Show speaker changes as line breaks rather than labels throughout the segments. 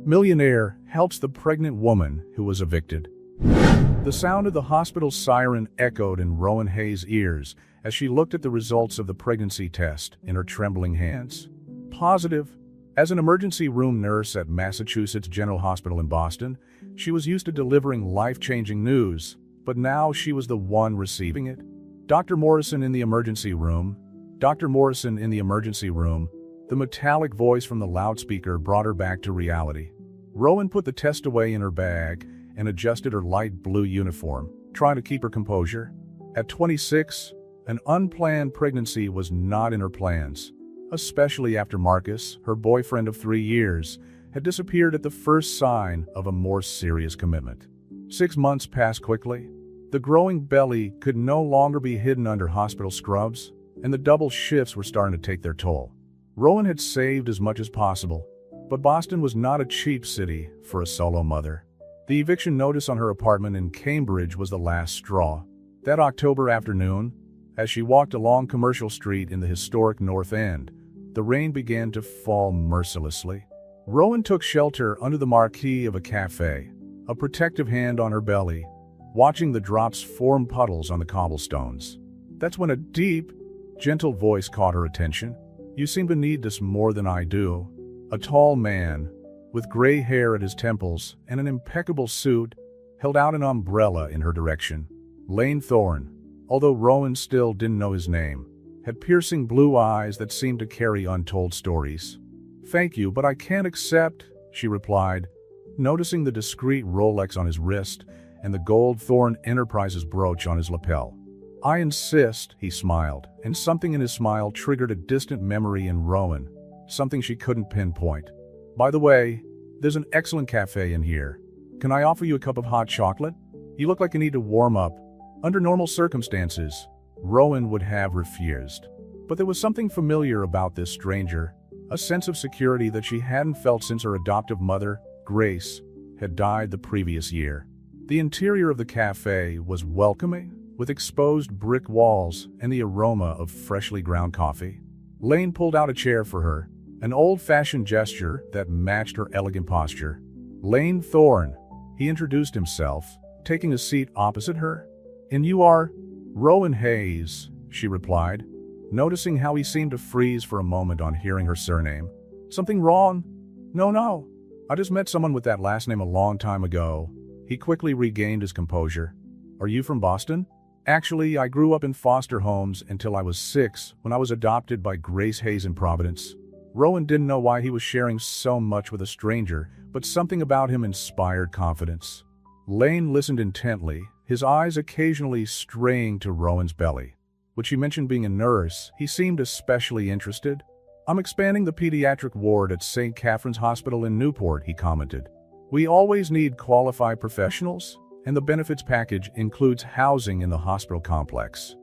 Milionaire helps the pregnant woman who was evicted. The sound of the hospital siren echoed in Rowan Hayes' ears as she looked at the results of the pregnancy test in her trembling hands. Positive. As an emergency room nurse at Massachusetts General Hospital in Boston, she was used to delivering life-changing news, but now she was the one receiving it. Dr. Morrison in the emergency room. Dr. Morrison in the emergency room. The metallic voice from the loudspeaker brought her back to reality. Rowan put the test away in her bag and adjusted her light blue uniform, trying to keep her composure. At 26, an unplanned pregnancy was not in her plans, especially after Marcus, her boyfriend of 3 years, had disappeared at the first sign of a more serious commitment. 6 months passed quickly. The growing belly could no longer be hidden under hospital scrubs, and the double shifts were starting to take their toll. Rowan had saved as much as possible, but Boston was not a cheap city for a solo mother. The eviction notice on her apartment in Cambridge was the last straw. That October afternoon, as she walked along Commercial Street in the historic North End, the rain began to fall mercilessly. Rowan took shelter under the marquee of a cafe, a protective hand on her belly, watching the drops form puddles on the cobblestones. That's when a deep, gentle voice caught her attention. "You seem to need this more than I do." A tall man, with gray hair at his temples and an impeccable suit, held out an umbrella in her direction. Lane Thorne, although Rowan still didn't know his name, had piercing blue eyes that seemed to carry untold stories. "Thank you, but I can't accept," she replied, noticing the discreet Rolex on his wrist and the gold Thorne Enterprises brooch on his lapel. "I insist," he smiled, and something in his smile triggered a distant memory in Rowan, something she couldn't pinpoint. "By the way, there's an excellent cafe in here. Can I offer you a cup of hot chocolate? You look like you need to warm up." Under normal circumstances, Rowan would have refused. But there was something familiar about this stranger, a sense of security that she hadn't felt since her adoptive mother, Grace, had died the previous year. The interior of the cafe was welcoming, with exposed brick walls and the aroma of freshly ground coffee. Lane pulled out a chair for her, an old-fashioned gesture that matched her elegant posture. "Lane Thorne," he introduced himself, taking a seat opposite her. "And you are?" "Rowan Hayes," she replied, noticing how he seemed to freeze for a moment on hearing her surname. "Something wrong?" No, I just met someone with that last name a long time ago." He quickly regained his composure. "Are you from Boston?" "Actually, I grew up in foster homes until I was 6, when I was adopted by Grace Hayes in Providence." Rowan didn't know why he was sharing so much with a stranger, but something about him inspired confidence. Lane listened intently, his eyes occasionally straying to Rowan's belly. When she mentioned being a nurse, he seemed especially interested. "I'm expanding the pediatric ward at St. Catherine's Hospital in Newport," he commented. "We always need qualified professionals, and the benefits package includes housing in the hospital complex."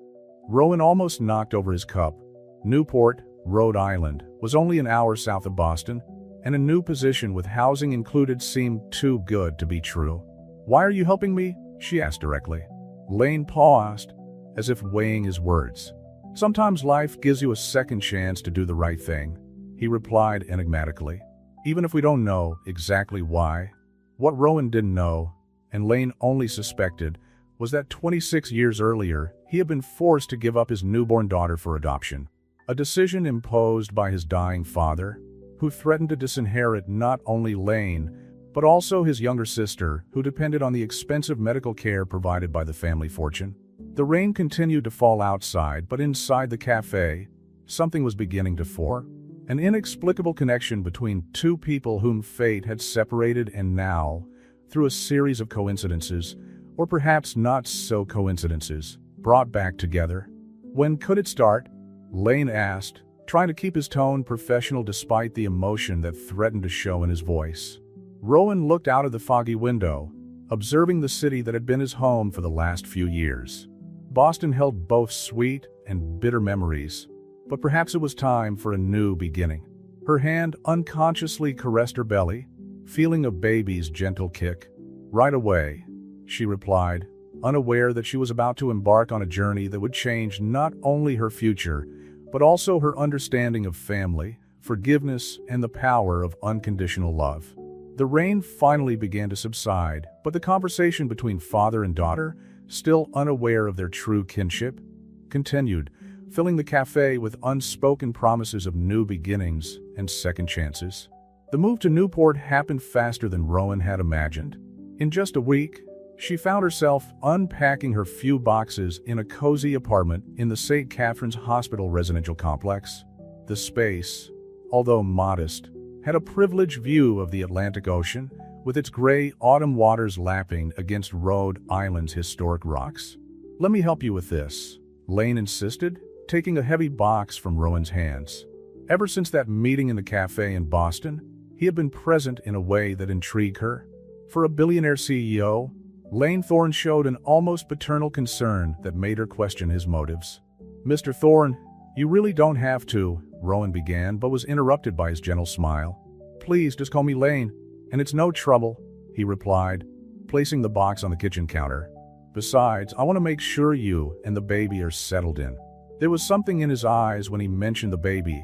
Rowan almost knocked over his cup. Newport, Rhode Island, was only an hour south of Boston, and a new position with housing included seemed too good to be true. "Why are you helping me?" she asked directly. Lane paused, as if weighing his words. "Sometimes life gives you a second chance to do the right thing," he replied enigmatically, "even if we don't know exactly why." What Rowan didn't know, and Lane only suspected, was that 26 years earlier, he had been forced to give up his newborn daughter for adoption. A decision imposed by his dying father, who threatened to disinherit not only Lane, but also his younger sister, who depended on the expensive medical care provided by the family fortune. The rain continued to fall outside, but inside the cafe, something was beginning to form. An inexplicable connection between two people whom fate had separated and now, through a series of coincidences, or perhaps not so coincidences, brought back together. "When could it start?" Lane asked, trying to keep his tone professional despite the emotion that threatened to show in his voice. Rowan looked out of the foggy window, observing the city that had been his home for the last few years. Boston held both sweet and bitter memories, but perhaps it was time for a new beginning. Her hand unconsciously caressed her belly, feeling a baby's gentle kick. "Right away," she replied, unaware that she was about to embark on a journey that would change not only her future, but also her understanding of family, forgiveness, and the power of unconditional love. The rain finally began to subside, but the conversation between father and daughter, still unaware of their true kinship, continued, filling the cafe with unspoken promises of new beginnings and second chances. The move to Newport happened faster than Rowan had imagined. In just a week, she found herself unpacking her few boxes in a cozy apartment in the St. Catherine's Hospital residential complex. The space, although modest, had a privileged view of the Atlantic Ocean, with its gray autumn waters lapping against Rhode Island's historic rocks. "Let me help you with this," Lane insisted, taking a heavy box from Rowan's hands. Ever since that meeting in the cafe in Boston, he had been present in a way that intrigued her. For a billionaire CEO, Lane Thorne showed an almost paternal concern that made her question his motives. "Mr. Thorne, you really don't have to," Rowan began, but was interrupted by his gentle smile. "Please, just call me Lane, and it's no trouble," he replied, placing the box on the kitchen counter. "Besides, I want to make sure you and the baby are settled in." There was something in his eyes when he mentioned the baby,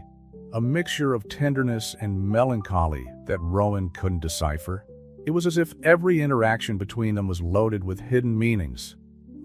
a mixture of tenderness and melancholy that Rowan couldn't decipher. It was as if every interaction between them was loaded with hidden meanings,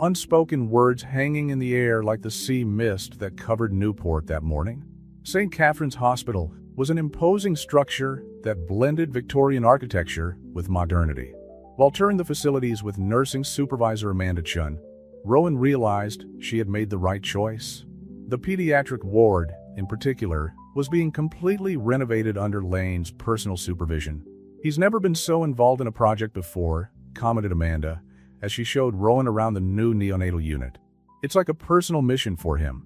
unspoken words hanging in the air like the sea mist that covered Newport that morning. St. Catherine's Hospital was an imposing structure that blended Victorian architecture with modernity. While touring the facilities with nursing supervisor Amanda Chun, Rowan realized she had made the right choice. The pediatric ward, in particular, was being completely renovated under Lane's personal supervision. "He's never been so involved in a project before," commented Amanda, as she showed Rowan around the new neonatal unit. "It's like a personal mission for him."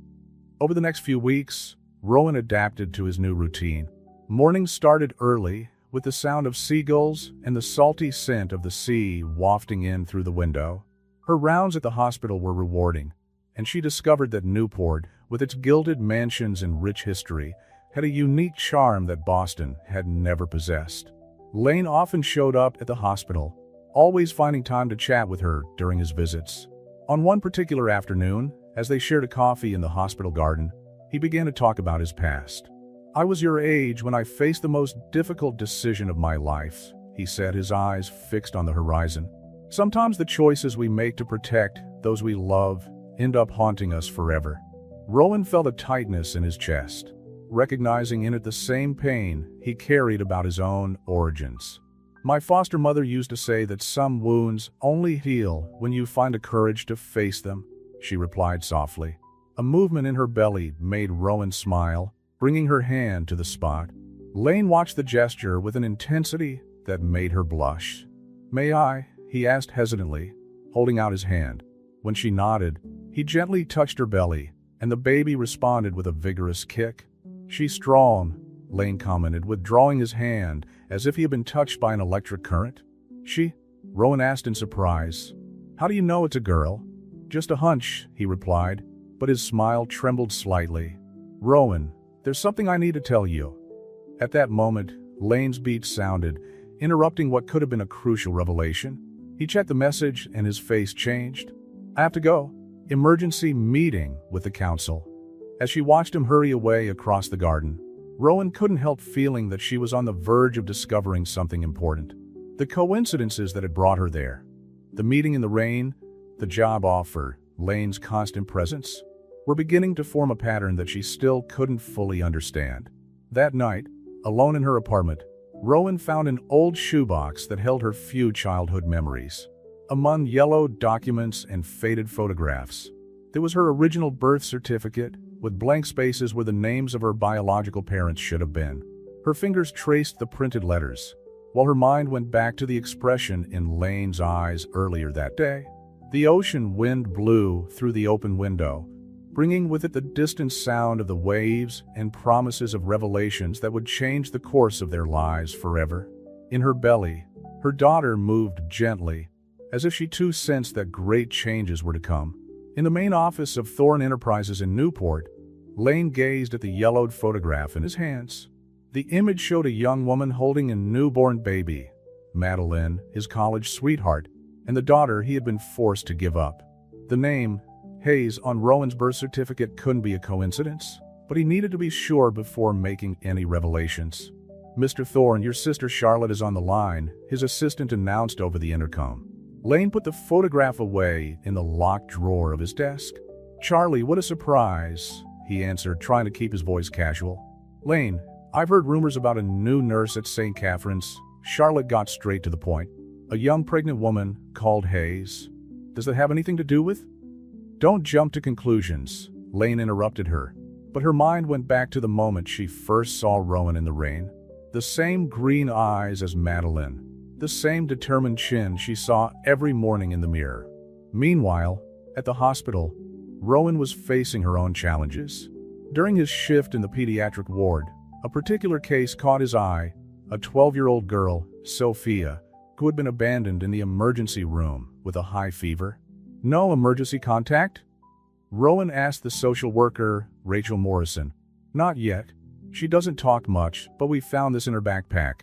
Over the next few weeks, Rowan adapted to his new routine. Mornings started early, with the sound of seagulls and the salty scent of the sea wafting in through the window. Her rounds at the hospital were rewarding, and she discovered that Newport, with its gilded mansions and rich history, had a unique charm that Boston had never possessed. Lane often showed up at the hospital, always finding time to chat with her during his visits. On one particular afternoon, as they shared a coffee in the hospital garden, he began to talk about his past. "I was your age when I faced the most difficult decision of my life," he said, his eyes fixed on the horizon. "Sometimes the choices we make to protect those we love end up haunting us forever." Rowan felt a tightness in his chest, recognizing in it the same pain he carried about his own origins. "My foster mother used to say that some wounds only heal when you find the courage to face them," she replied softly. A movement in her belly made Rowan smile, bringing her hand to the spot. Lane watched the gesture with an intensity that made her blush. "May I?" he asked hesitantly, holding out his hand. When she nodded, he gently touched her belly, and the baby responded with a vigorous kick. "She's strong," Lane commented, withdrawing his hand as if he had been touched by an electric current. "She?" Rowan asked in surprise. "How do you know it's a girl?" "Just a hunch," he replied, but his smile trembled slightly. "Rowan, there's something I need to tell you." At that moment, Lane's beat sounded, interrupting what could have been a crucial revelation. He checked the message and his face changed. "I have to go. Emergency meeting with the council." As she watched him hurry away across the garden, Rowan couldn't help feeling that she was on the verge of discovering something important. The coincidences that had brought her there, the meeting in the rain, the job offer, Lane's constant presence, were beginning to form a pattern that she still couldn't fully understand. That night, alone in her apartment, Rowan found an old shoebox that held her few childhood memories. Among yellowed documents and faded photographs, there was her original birth certificate, with blank spaces where the names of her biological parents should have been. Her fingers traced the printed letters, while her mind went back to the expression in Lane's eyes earlier that day. The ocean wind blew through the open window, bringing with it the distant sound of the waves and promises of revelations that would change the course of their lives forever. In her belly, her daughter moved gently, as if she too sensed that great changes were to come. In the main office of Thorne Enterprises in Newport, Lane gazed at the yellowed photograph in his hands. The image showed a young woman holding a newborn baby, Madeline, his college sweetheart, and the daughter he had been forced to give up. The name, Hayes, on Rowan's birth certificate couldn't be a coincidence, but he needed to be sure before making any revelations. "Mr. Thorne, your sister Charlotte is on the line," his assistant announced over the intercom. Lane put the photograph away in the locked drawer of his desk. "Charlie, what a surprise," he answered, trying to keep his voice casual. "Lane, I've heard rumors about a new nurse at St. Catherine's." Charlotte got straight to the point. "A young pregnant woman called Hayes. Does that have anything to do with—" "Don't jump to conclusions," Lane interrupted her. But her mind went back to the moment she first saw Rowan in the rain. The same green eyes as Madeline. The same determined chin she saw every morning in the mirror. Meanwhile, at the hospital, Rowan was facing her own challenges. During his shift in the pediatric ward, a particular case caught his eye: a 12-year-old girl, Sophia, who had been abandoned in the emergency room with a high fever. "No emergency contact?" Rowan asked the social worker, Rachel Morrison. "Not yet. She doesn't talk much, but we found this in her backpack."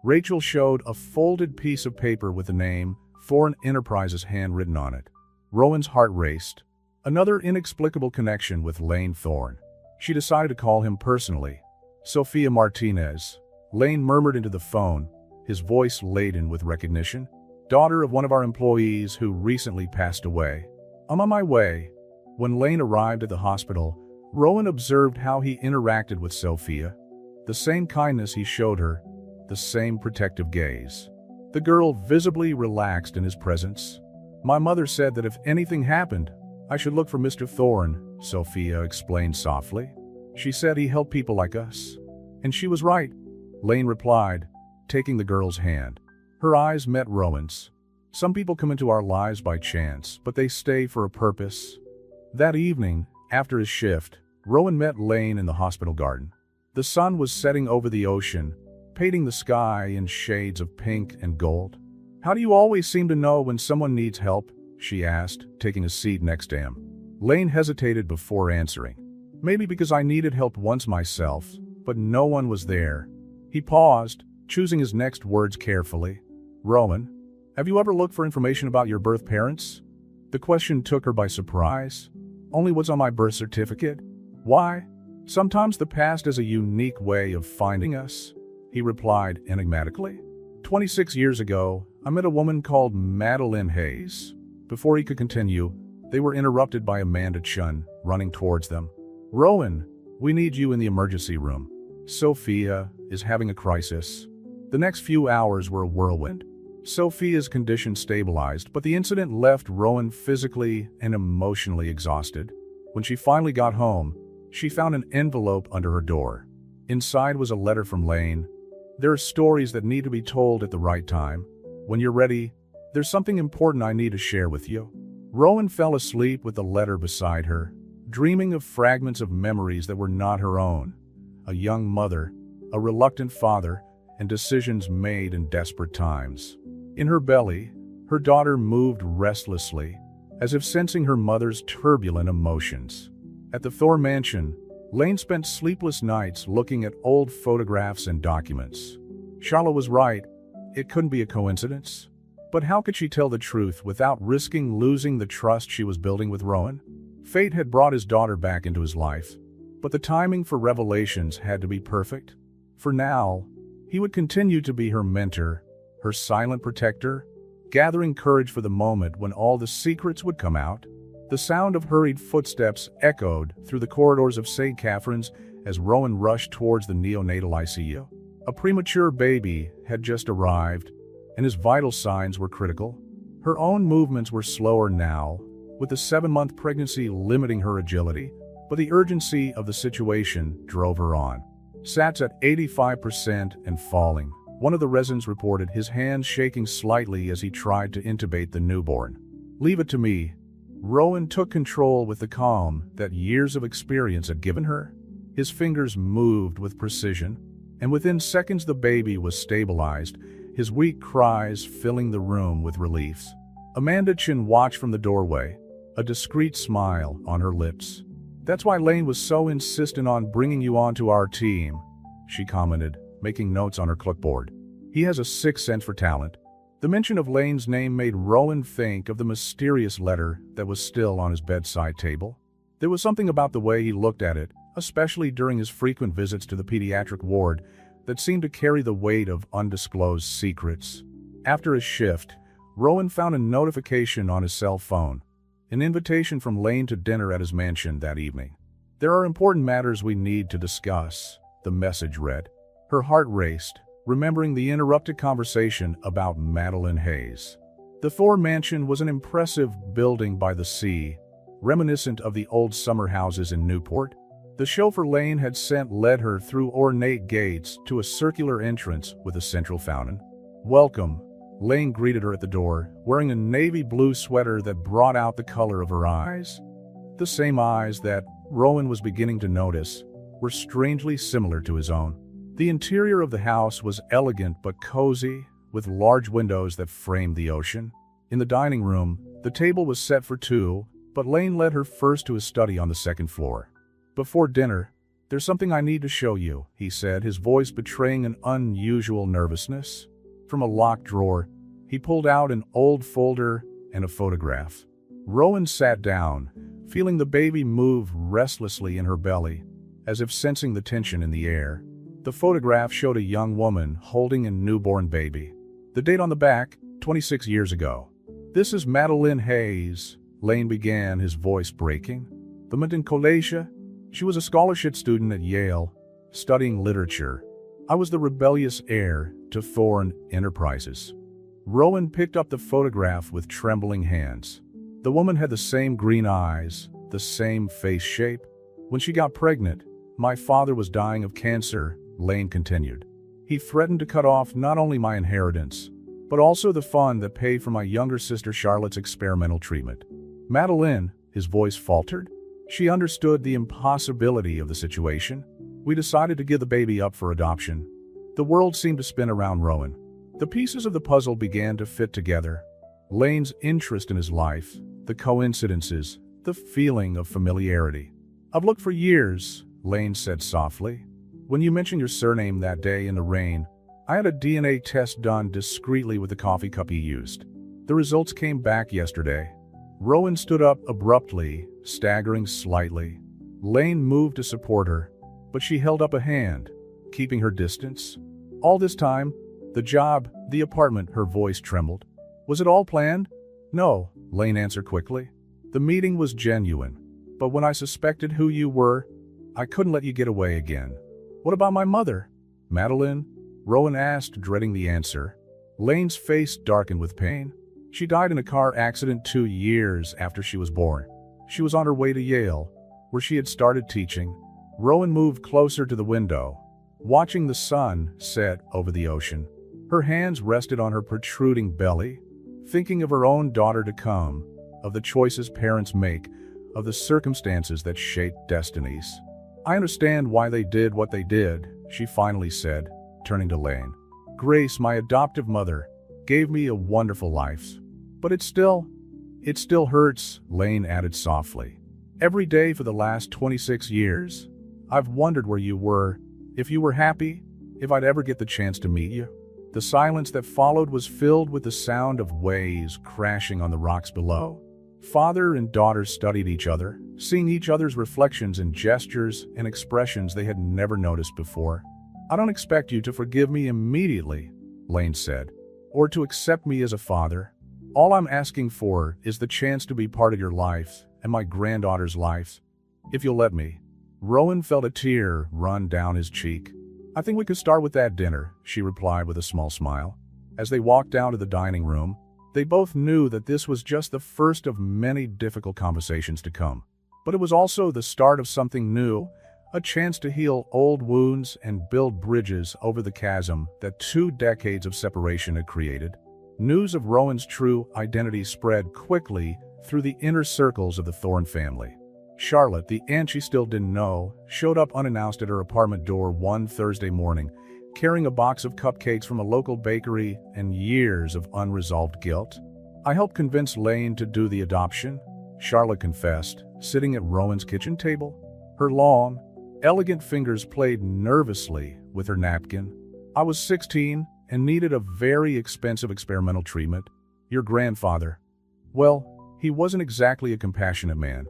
Rachel showed a folded piece of paper with the name Foreign Enterprises handwritten on it. Rowan's heart raced. Another inexplicable connection with Lane Thorne. She decided to call him personally. "Sophia Martinez," Lane murmured into the phone, his voice laden with recognition. "Daughter of one of our employees who recently passed away. I'm on my way." When Lane arrived at the hospital, Rowan observed how he interacted with Sophia. The same kindness he showed her, the same protective gaze. The girl visibly relaxed in his presence. "My mother said that if anything happened, I should look for Mr. Thorne," Sophia explained softly. "She said he helped people like us." "And she was right," Lane replied, taking the girl's hand. Her eyes met Rowan's. "Some people come into our lives by chance, but they stay for a purpose." That evening, after his shift, Rowan met Lane in the hospital garden. The sun was setting over the ocean, painting the sky in shades of pink and gold. "How do you always seem to know when someone needs help?" she asked, taking a seat next to him. Lane hesitated before answering. "Maybe because I needed help once myself, but no one was there." He paused, choosing his next words carefully. "Rowan, have you ever looked for information about your birth parents?" The question took her by surprise. "Only what's on my birth certificate." "Why?" "Sometimes the past is a unique way of finding us," he replied enigmatically. 26 years ago, I met a woman called Madeline Hayes." Before he could continue, they were interrupted by Amanda Chun, running towards them. "Rowan, we need you in the emergency room. Sophia is having a crisis." The next few hours were a whirlwind. Sophia's condition stabilized, but the incident left Rowan physically and emotionally exhausted. When she finally got home, she found an envelope under her door. Inside was a letter from Lane. "There are stories that need to be told at the right time. When you're ready, there's something important I need to share with you." Rowan fell asleep with the letter beside her, dreaming of fragments of memories that were not her own. A young mother, a reluctant father, and decisions made in desperate times. In her belly, her daughter moved restlessly, as if sensing her mother's turbulent emotions. At the Thorne mansion, Lane spent sleepless nights looking at old photographs and documents. Charlotte was right. It couldn't be a coincidence. But how could she tell the truth without risking losing the trust she was building with Rowan? Fate had brought his daughter back into his life, but the timing for revelations had to be perfect. For now, he would continue to be her mentor, her silent protector, gathering courage for the moment when all the secrets would come out. The sound of hurried footsteps echoed through the corridors of St. Catherine's as Rowan rushed towards the neonatal ICU. A premature baby had just arrived, and his vital signs were critical. Her own movements were slower now, with the 7-month pregnancy limiting her agility, but the urgency of the situation drove her on. SATs at 85% and falling. One of the residents reported, his hands shaking slightly as he tried to intubate the newborn. "Leave it to me." Rowan took control with the calm that years of experience had given her. His fingers moved with precision, and within seconds the baby was stabilized, his weak cries filling the room with relief. Amanda Chin watched from the doorway, a discreet smile on her lips. "That's why Lane was so insistent on bringing you onto our team," she commented, making notes on her clipboard. "He has a sixth sense for talent." The mention of Lane's name made Rowan think of the mysterious letter that was still on his bedside table. There was something about the way he looked at it, especially during his frequent visits to the pediatric ward, that seemed to carry the weight of undisclosed secrets. After his shift, Rowan found a notification on his cell phone, an invitation from Lane to dinner at his mansion that evening. "There are important matters we need to discuss," the message read. Her heart raced, remembering the interrupted conversation about Madeline Hayes. The Thor Mansion was an impressive building by the sea, reminiscent of the old summer houses in Newport. The chauffeur Lane had sent led her through ornate gates to a circular entrance with a central fountain. "Welcome," Lane greeted her at the door, wearing a navy blue sweater that brought out the color of her eyes. The same eyes that, Rowan was beginning to notice, were strangely similar to his own. The interior of the house was elegant but cozy, with large windows that framed the ocean. In the dining room, the table was set for two, but Lane led her first to his study on the second floor. "Before dinner, there's something I need to show you," he said, his voice betraying an unusual nervousness. From a locked drawer, he pulled out an old folder and a photograph. Rowan sat down, feeling the baby move restlessly in her belly, as if sensing the tension in the air. The photograph showed a young woman holding a newborn baby. The date on the back, 26 years ago. "This is Madeline Hayes," Lane began, his voice breaking. "The in college. She was a scholarship student at Yale, studying literature. I was the rebellious heir to Thorne Enterprises." Rowan picked up the photograph with trembling hands. The woman had the same green eyes, the same face shape. "When she got pregnant, my father was dying of cancer," Lane continued. "He threatened to cut off not only my inheritance, but also the fund that paid for my younger sister Charlotte's experimental treatment." "Madeline," his voice faltered. She understood the impossibility of the situation. "We decided to give the baby up for adoption." The world seemed to spin around Rowan. The pieces of the puzzle began to fit together. Lane's interest in his life, the coincidences, the feeling of familiarity. "I've looked for years," Lane said softly. "When you mentioned your surname that day in the rain, I had a DNA test done discreetly with the coffee cup you used. The results came back yesterday." Rowan stood up abruptly, staggering slightly. Lane moved to support her, but she held up a hand, keeping her distance. "All this time, the job, the apartment," her voice trembled. "Was it all planned?" "No," Lane answered quickly. "The meeting was genuine. But when I suspected who you were, I couldn't let you get away again." "What about my mother?" "Madeline?" Rowan asked, dreading the answer. Lane's face darkened with pain. "She died in a car accident 2 years after she was born. She was on her way to Yale, where she had started teaching." Rowan moved closer to the window, watching the sun set over the ocean. Her hands rested on her protruding belly, thinking of her own daughter to come, of the choices parents make, of the circumstances that shape destinies. "I understand why they did what they did," she finally said, turning to Lane. "Grace, my adoptive mother, gave me a wonderful life. But it still hurts," Lane added softly. "Every day for the last 26 years, I've wondered where you were, if you were happy, if I'd ever get the chance to meet you." The silence that followed was filled with the sound of waves crashing on the rocks below. Father and daughter studied each other, seeing each other's reflections in gestures and expressions they had never noticed before. "I don't expect you to forgive me immediately," Lane said, "or to accept me as a father. All I'm asking for is the chance to be part of your life and my granddaughter's life. If you'll let me." Rowan felt a tear run down his cheek. "I think we could start with that dinner," she replied with a small smile. As they walked down to the dining room, they both knew that this was just the first of many difficult conversations to come. But it was also the start of something new, a chance to heal old wounds and build bridges over the chasm that 2 decades of separation had created. News of Rowan's true identity spread quickly through the inner circles of the Thorne family. Charlotte, the aunt she still didn't know, showed up unannounced at her apartment door one Thursday morning, carrying a box of cupcakes from a local bakery and years of unresolved guilt. "I helped convince Lane to do the adoption," Charlotte confessed, sitting at Rowan's kitchen table. Her long, elegant fingers played nervously with her napkin. "I was 16 and needed a very expensive experimental treatment. Your grandfather, well, he wasn't exactly a compassionate man."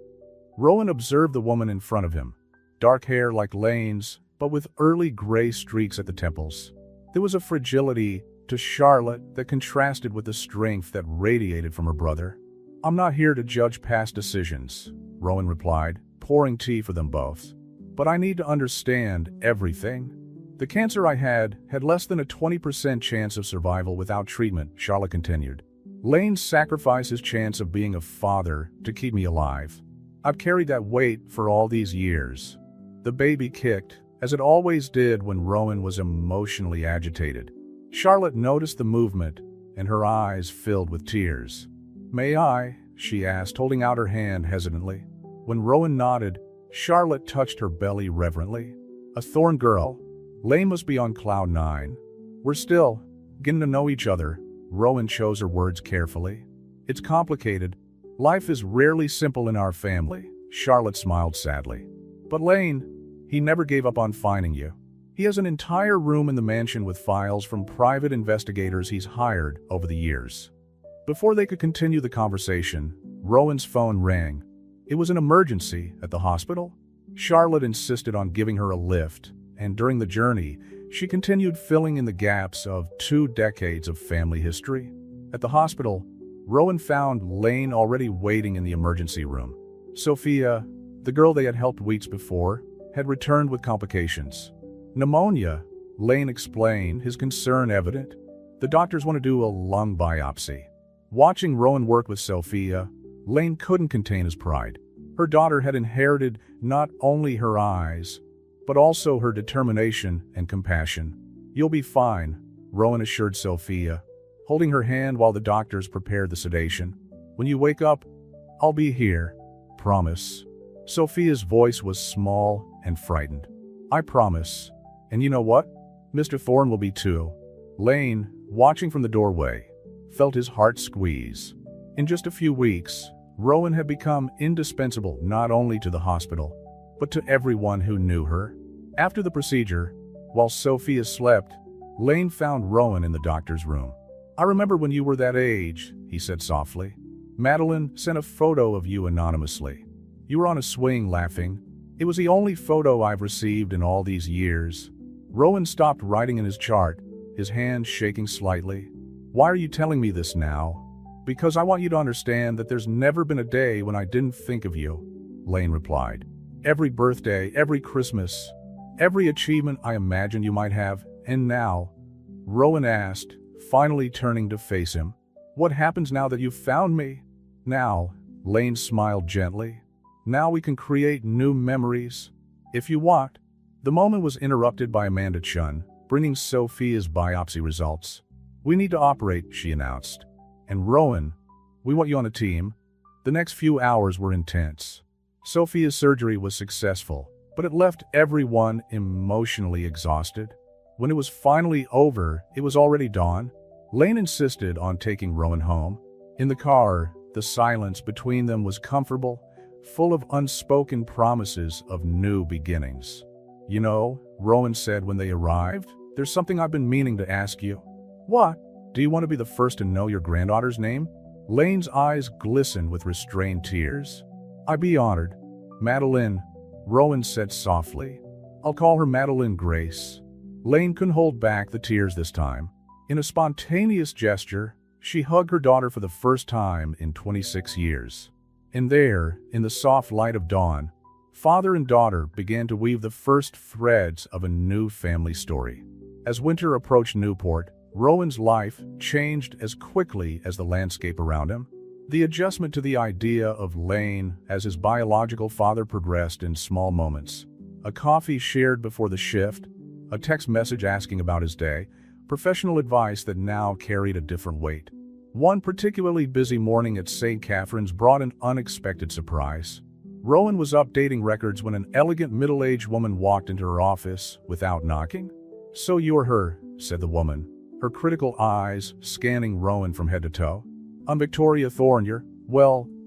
Rowan observed the woman in front of him. Dark hair like Lane's, but with early gray streaks at the temples. There was a fragility to Charlotte that contrasted with the strength that radiated from her brother. "I'm not here to judge past decisions," Rowan replied, pouring tea for them both. "But I need to understand everything. The cancer I had less than a 20% chance of survival without treatment," Charlotte continued. "Lane sacrificed his chance of being a father to keep me alive. I've carried that weight for all these years." The baby kicked, as it always did when Rowan was emotionally agitated. Charlotte noticed the movement, and her eyes filled with tears. "May I?" she asked, holding out her hand hesitantly. When Rowan nodded, Charlotte touched her belly reverently. "A thorn girl. Lane must be on cloud 9. We're still getting to know each other." Rowan chose her words carefully. "It's complicated. Life is rarely simple in our family." Charlotte smiled sadly. "But Lane, he never gave up on finding you. He has an entire room in the mansion with files from private investigators he's hired over the years." Before they could continue the conversation, Rowan's phone rang. It was an emergency at the hospital. Charlotte insisted on giving her a lift, and during the journey, she continued filling in the gaps of 2 decades of family history. At the hospital, Rowan found Lane already waiting in the emergency room. Sophia, the girl they had helped weeks before, had returned with complications. "Pneumonia," Lane explained, his concern evident. "The doctors want to do a lung biopsy." Watching Rowan work with Sophia, Lane couldn't contain his pride. Her daughter had inherited not only her eyes, but also her determination and compassion. "You'll be fine," Rowan assured Sophia, holding her hand while the doctors prepared the sedation. "When you wake up, I'll be here. Promise." Sophia's voice was small and frightened. "I promise. And you know what? Mr. Thorne will be too." Lane, watching from the doorway, felt his heart squeeze. In just a few weeks, Rowan had become indispensable not only to the hospital, but to everyone who knew her. After the procedure, while Sophia slept, Lane found Rowan in the doctor's room. "I remember when you were that age," he said softly. "Madeline sent a photo of you anonymously. You were on a swing laughing. It was the only photo I've received in all these years." Rowan stopped writing in his chart, his hand shaking slightly. "Why are you telling me this now?" "Because I want you to understand that there's never been a day when I didn't think of you," Lane replied. "Every birthday, every Christmas, every achievement I imagined you might have. And now," Rowan asked, finally turning to face him, "what happens now that you've found me?" "Now," Lane smiled gently, "now we can create new memories. If you want." The moment was interrupted by Amanda Chun, bringing Sophia's biopsy results. "We need to operate," she announced. "And Rowan, we want you on the team." The next few hours were intense. Sophia's surgery was successful, but it left everyone emotionally exhausted. When it was finally over, it was already dawn. Lane insisted on taking Rowan home. In the car, the silence between them was comfortable, full of unspoken promises of new beginnings. "You know," Rowan said when they arrived, "there's something I've been meaning to ask you." "What?" "Do you want to be the first to know your granddaughter's name?" Lane's eyes glistened with restrained tears. "I'd be honored." "Madeline," Rowan said softly. "I'll call her Madeline Grace." Lane couldn't hold back the tears this time. In a spontaneous gesture, she hugged her daughter for the first time in 26 years. And there, in the soft light of dawn, father and daughter began to weave the first threads of a new family story. As winter approached Newport, Rowan's life changed as quickly as the landscape around him. The adjustment to the idea of Lane as his biological father progressed in small moments. A coffee shared before the shift, a text message asking about his day, professional advice that now carried a different weight. One particularly busy morning at St. Catherine's brought an unexpected surprise. Rowan was updating records when an elegant middle-aged woman walked into her office without knocking. "So you're her," said the woman, her critical eyes scanning Rowan from head to toe. "I'm Victoria Thorne,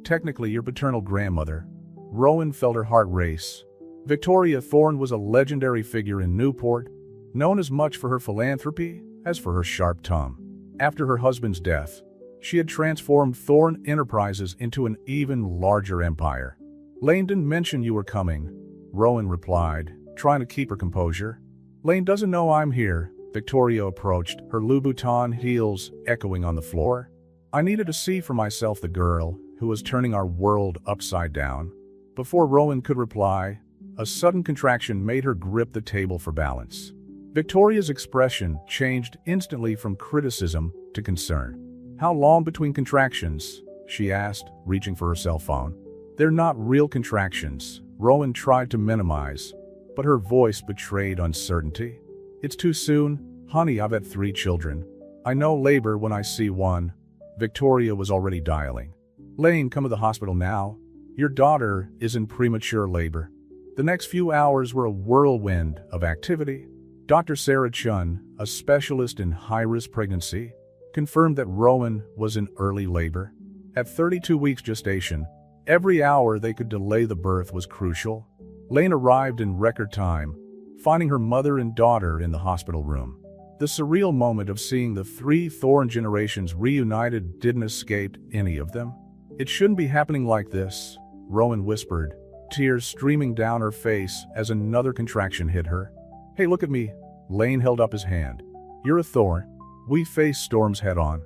technically your paternal grandmother." Rowan felt her heart race. Victoria Thorne was a legendary figure in Newport, known as much for her philanthropy as for her sharp tongue. After her husband's death, she had transformed Thorne Enterprises into an even larger empire. "Lane didn't mention you were coming," Rowan replied, trying to keep her composure. "Lane doesn't know I'm here," Victoria approached, her Louboutin heels echoing on the floor. I needed to see for myself the girl who was turning our world upside down. Before Rowan could reply, a sudden contraction made her grip the table for balance. Victoria's expression changed instantly from criticism to concern. "How long between contractions?" she asked, reaching for her cell phone. "They're not real contractions," Rowan tried to minimize, but her voice betrayed uncertainty. "It's too soon. Honey, I've had 3 children. I know labor when I see one." Victoria was already dialing. "Lane, come to the hospital now. Your daughter is in premature labor." The next few hours were a whirlwind of activity. Dr. Sarah Chun, a specialist in high-risk pregnancy, confirmed that Rowan was in early labor. At 32 weeks gestation, every hour they could delay the birth was crucial. Lane arrived in record time, finding her mother and daughter in the hospital room. The surreal moment of seeing the 3 Thorne generations reunited didn't escape any of them. "It shouldn't be happening like this," Rowan whispered, tears streaming down her face as another contraction hit her. "Hey, look at me." Lane held up his hand. "You're a Thorne. We face storms head-on."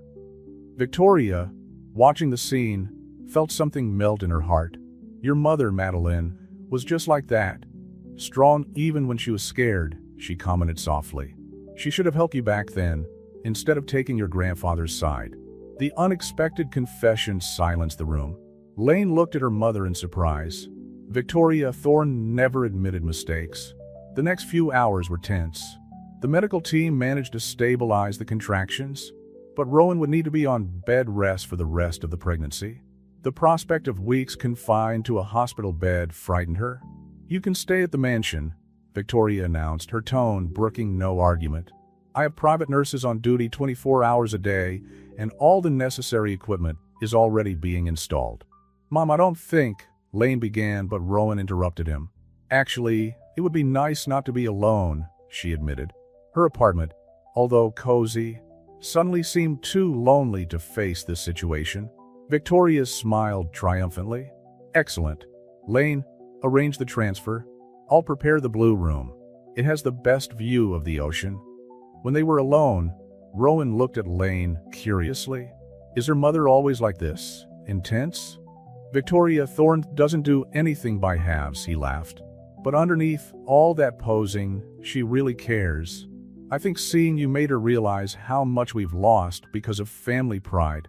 Victoria, watching the scene, felt something melt in her heart. "Your mother, Madeline, was just like that. Strong even when she was scared," she commented softly. "She should have helped you back then, instead of taking your grandfather's side." The unexpected confession silenced the room. Lane looked at her mother in surprise. Victoria Thorne never admitted mistakes. The next few hours were tense. The medical team managed to stabilize the contractions, but Rowan would need to be on bed rest for the rest of the pregnancy. The prospect of weeks confined to a hospital bed frightened her. "You can stay at the mansion," Victoria announced, her tone brooking no argument. "I have private nurses on duty 24 hours a day, and all the necessary equipment is already being installed." "Mom, I don't think," Lane began, but Rowan interrupted him. "Actually, it would be nice not to be alone," she admitted. Her apartment, although cozy, suddenly seemed too lonely to face this situation. Victoria smiled triumphantly. "Excellent. Lane, arrange the transfer. I'll prepare the blue room. It has the best view of the ocean." When they were alone, Rowan looked at Lane curiously. "Is her mother always like this? Intense?" "Victoria Thorne doesn't do anything by halves," he laughed. "But underneath all that posing, she really cares. I think seeing you made her realize how much we've lost because of family pride."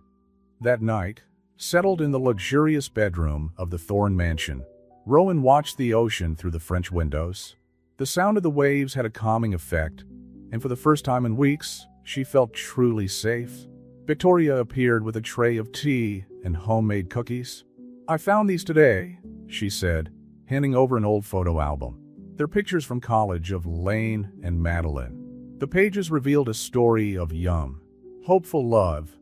That night, settled in the luxurious bedroom of the Thorne mansion, Rowan watched the ocean through the French windows. The sound of the waves had a calming effect, and for the first time in weeks, she felt truly safe. Victoria appeared with a tray of tea and homemade cookies. "I found these today," she said, handing over an old photo album. They're pictures from college of Lane and Madeline. The pages revealed a story of young, hopeful love.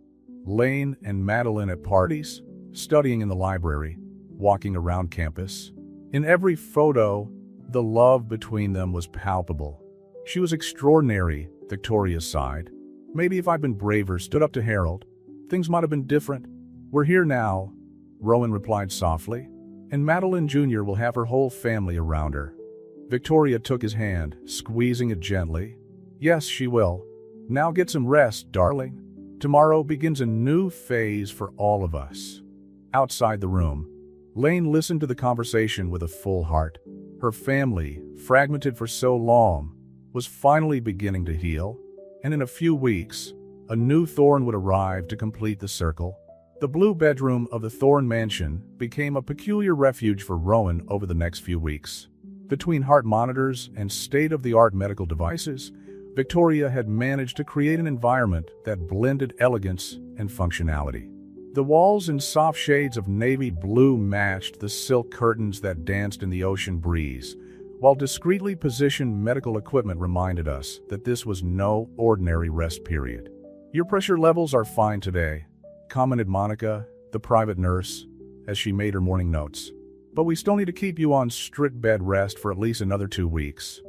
Lane and Madeline at parties, studying in the library, walking around campus. In every photo, the love between them was palpable. "She was extraordinary," Victoria sighed. "Maybe if I'd been braver, stood up to Harold, things might have been different." "We're here now," Rowan replied softly, "and Madeline Jr. will have her whole family around her." Victoria took his hand, squeezing it gently. "Yes, she will. Now get some rest, darling. Tomorrow begins a new phase for all of us." Outside the room, Lane listened to the conversation with a full heart. Her family, fragmented for so long, was finally beginning to heal, and in a few weeks, a new Thorne would arrive to complete the circle. The blue bedroom of the Thorne mansion became a peculiar refuge for Rowan over the next few weeks. Between heart monitors and state-of-the-art medical devices, Victoria had managed to create an environment that blended elegance and functionality. The walls in soft shades of navy blue matched the silk curtains that danced in the ocean breeze, while discreetly positioned medical equipment reminded us that this was no ordinary rest period. "Your pressure levels are fine today," commented Monica, the private nurse, as she made her morning notes. "But we still need to keep you on strict bed rest for at least another 2 weeks."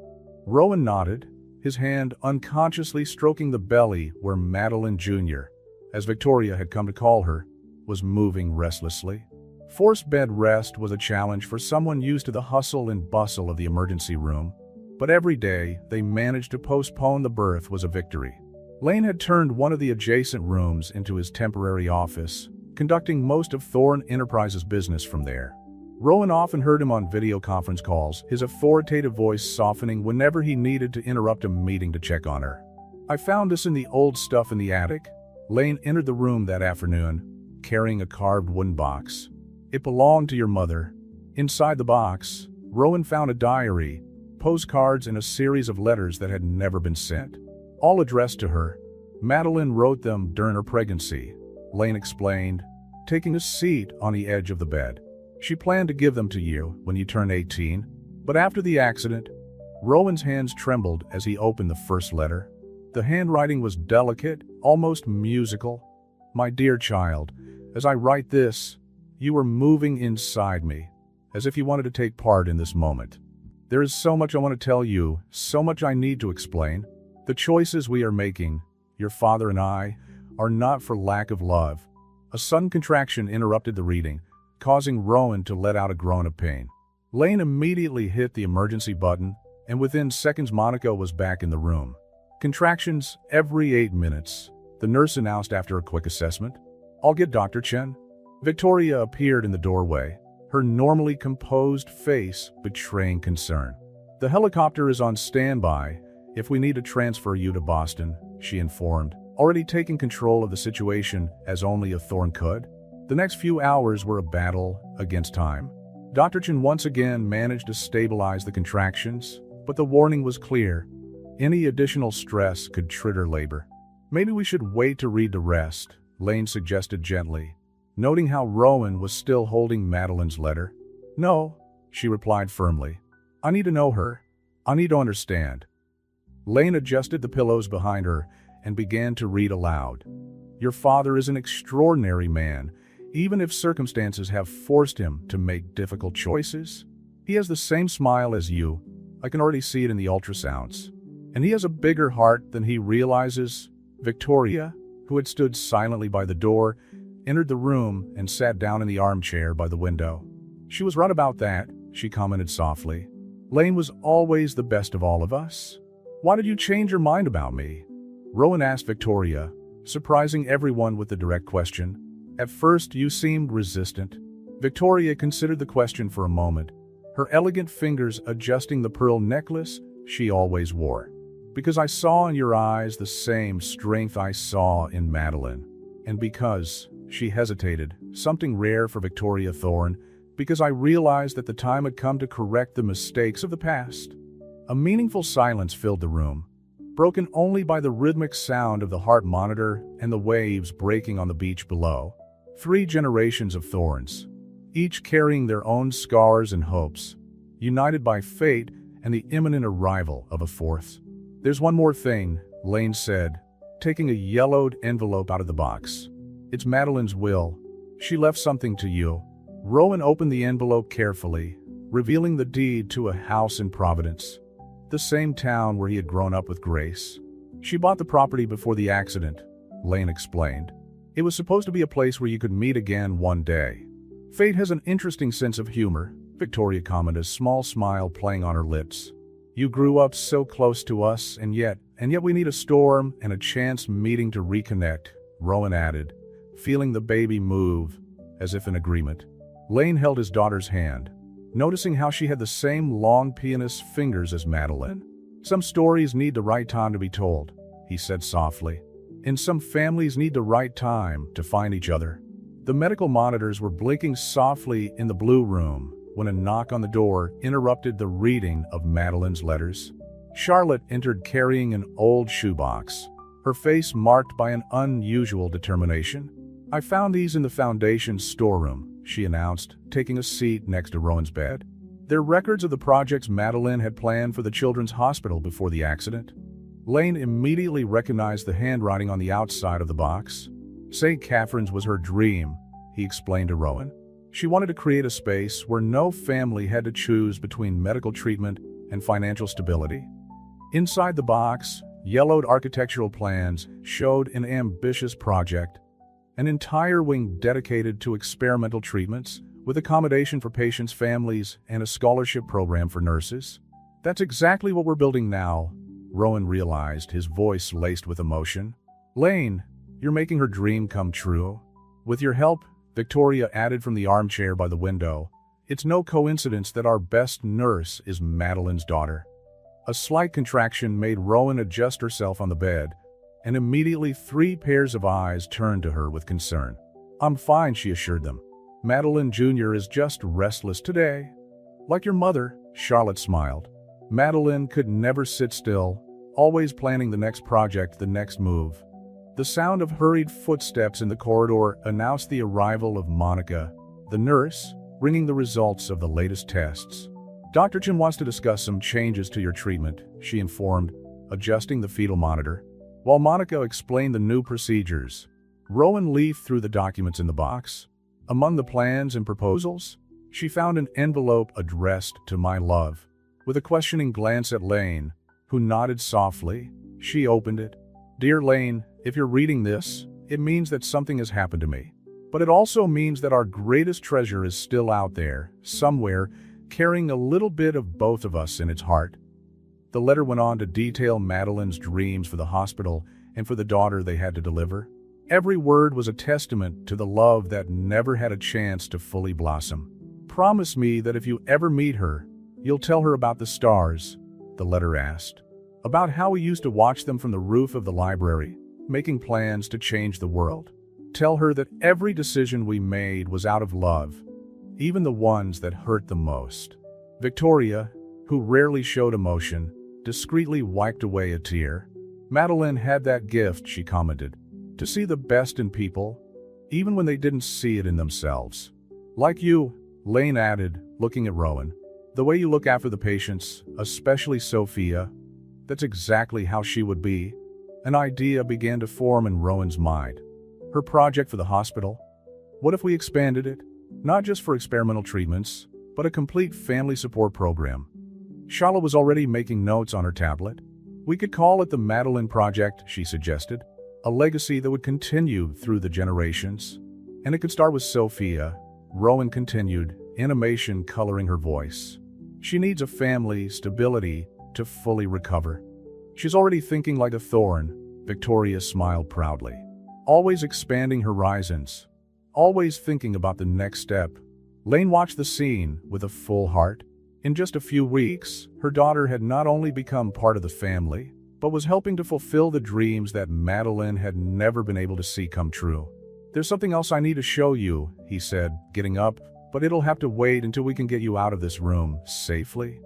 Rowan nodded, his hand unconsciously stroking the belly where Madeline Jr., as Victoria had come to call her, was moving restlessly. Forced bed rest was a challenge for someone used to the hustle and bustle of the emergency room. But every day, they managed to postpone the birth was a victory. Lane had turned one of the adjacent rooms into his temporary office, conducting most of Thorne Enterprises' business from there. Rowan often heard him on video conference calls, his authoritative voice softening whenever he needed to interrupt a meeting to check on her. "I found this in the old stuff in the attic." Lane entered the room that afternoon, carrying a carved wooden box. "It belonged to your mother." Inside the box, Rowan found a diary, postcards, and a series of letters that had never been sent, all addressed to her. Madeline wrote them during her pregnancy, Lane explained, taking a seat on the edge of the bed. "She planned to give them to you when you turn 18, but after the accident." Rowan's hands trembled as he opened the first letter. The handwriting was delicate, almost musical. "My dear child, as I write this, you are moving inside me, as if you wanted to take part in this moment. There is so much I want to tell you, so much I need to explain. The choices we are making, your father and I, are not for lack of love." A sudden contraction interrupted the reading, causing Rowan to let out a groan of pain. Lane immediately hit the emergency button, and within seconds Monica was back in the room. "Contractions every 8 minutes," the nurse announced after a quick assessment. "I'll get Dr. Chen." Victoria appeared in the doorway, her normally composed face betraying concern. "The helicopter is on standby if we need to transfer you to Boston," she informed, already taking control of the situation as only a Thorne could. The next few hours were a battle against time. Dr. Chen once again managed to stabilize the contractions, but the warning was clear. Any additional stress could trigger labor. "Maybe we should wait to read the rest," Lane suggested gently, noting how Rowan was still holding Madeline's letter. "No," she replied firmly. "I need to know her. I need to understand." Lane adjusted the pillows behind her and began to read aloud. "Your father is an extraordinary man, even if circumstances have forced him to make difficult choices. He has the same smile as you. I can already see it in the ultrasounds. And he has a bigger heart than he realizes." Victoria, who had stood silently by the door, entered the room and sat down in the armchair by the window. "She was right about that," she commented softly. "Lane was always the best of all of us. Why did you change your mind about me?" Rowan asked Victoria, surprising everyone with the direct question. "At first you seemed resistant." Victoria considered the question for a moment, her elegant fingers adjusting the pearl necklace she always wore. "Because I saw in your eyes the same strength I saw in Madeline. And because," she hesitated, something rare for Victoria Thorne, "because I realized that the time had come to correct the mistakes of the past." A meaningful silence filled the room, broken only by the rhythmic sound of the heart monitor and the waves breaking on the beach below. 3 generations of Thornes, each carrying their own scars and hopes, united by fate and the imminent arrival of a fourth. "There's one more thing," Lane said, taking a yellowed envelope out of the box. "It's Madeline's will. She left something to you." Rowan opened the envelope carefully, revealing the deed to a house in Providence, the same town where he had grown up with Grace. "She bought the property before the accident," Lane explained. "It was supposed to be a place where you could meet again one day." "Fate has an interesting sense of humor," Victoria commented, a small smile playing on her lips. "You grew up so close to us, and yet we need a storm and a chance meeting to reconnect," Rowan added, feeling the baby move, as if in agreement. Lane held his daughter's hand, noticing how she had the same long pianist's fingers as Madeline. "Some stories need the right time to be told," he said softly. "And some families need the right time to find each other." The medical monitors were blinking softly in the blue room when a knock on the door interrupted the reading of Madeline's letters. Charlotte entered carrying an old shoebox, her face marked by an unusual determination. "I found these in the Foundation's storeroom," she announced, taking a seat next to Rowan's bed. "They're records of the projects Madeline had planned for the Children's Hospital before the accident." Lane immediately recognized the handwriting on the outside of the box. "St. Catherine's was her dream," he explained to Rowan. "She wanted to create a space where no family had to choose between medical treatment and financial stability." Inside the box, yellowed architectural plans showed an ambitious project, an entire wing dedicated to experimental treatments, with accommodation for patients' families and a scholarship program for nurses. That's exactly what we're building now, Rowan realized, his voice laced with emotion. Lane, you're making her dream come true. With your help, Victoria added from the armchair by the window. It's no coincidence that our best nurse is Madeline's daughter. A slight contraction made Rowan adjust herself on the bed, and immediately 3 pairs of eyes turned to her with concern. I'm fine, she assured them. Madeline Jr. is just restless today. Like your mother, Charlotte smiled. Madeline could never sit still, always planning the next project, the next move. The sound of hurried footsteps in the corridor announced the arrival of Monica, the nurse, bringing the results of the latest tests. Dr. Chen wants to discuss some changes to your treatment, she informed, adjusting the fetal monitor. While Monica explained the new procedures, Rowan leafed through the documents in the box. Among the plans and proposals, she found an envelope addressed to my love. With a questioning glance at Lane, who nodded softly, she opened it. Dear Lane, if you're reading this, it means that something has happened to me. But it also means that our greatest treasure is still out there, somewhere, carrying a little bit of both of us in its heart. The letter went on to detail Madeline's dreams for the hospital and for the daughter they had to deliver. Every word was a testament to the love that never had a chance to fully blossom. Promise me that if you ever meet her, you'll tell her about the stars, the letter asked. About how we used to watch them from the roof of the library, making plans to change the world. Tell her that every decision we made was out of love, even the ones that hurt the most. Victoria, who rarely showed emotion, discreetly wiped away a tear. Madeline had that gift, she commented, to see the best in people, even when they didn't see it in themselves. Like you, Lane added, looking at Rowan. The way you look after the patients, especially Sophia, that's exactly how she would be. An idea began to form in Rowan's mind. Her project for the hospital. What if we expanded it? Not just for experimental treatments, but a complete family support program. Charlotte was already making notes on her tablet. We could call it the Madeline Project, she suggested. A legacy that would continue through the generations. And it could start with Sophia, Rowan continued, animation coloring her voice. She needs a family, stability, to fully recover. She's already thinking like a thorn, Victoria smiled proudly. Always expanding horizons. Always thinking about the next step. Lane watched the scene with a full heart. In just a few weeks, her daughter had not only become part of the family, but was helping to fulfill the dreams that Madeline had never been able to see come true. There's something else I need to show you, he said, getting up, but it'll have to wait until we can get you out of this room safely.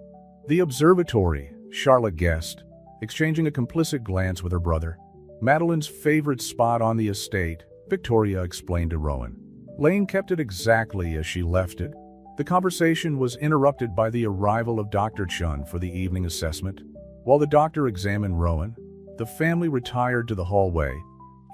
The observatory, Charlotte guessed, exchanging a complicit glance with her brother. Madeline's favorite spot on the estate, Victoria explained to Rowan. Lane kept it exactly as she left it. The conversation was interrupted by the arrival of Dr. Chun for the evening assessment. While the doctor examined Rowan, the family retired to the hallway,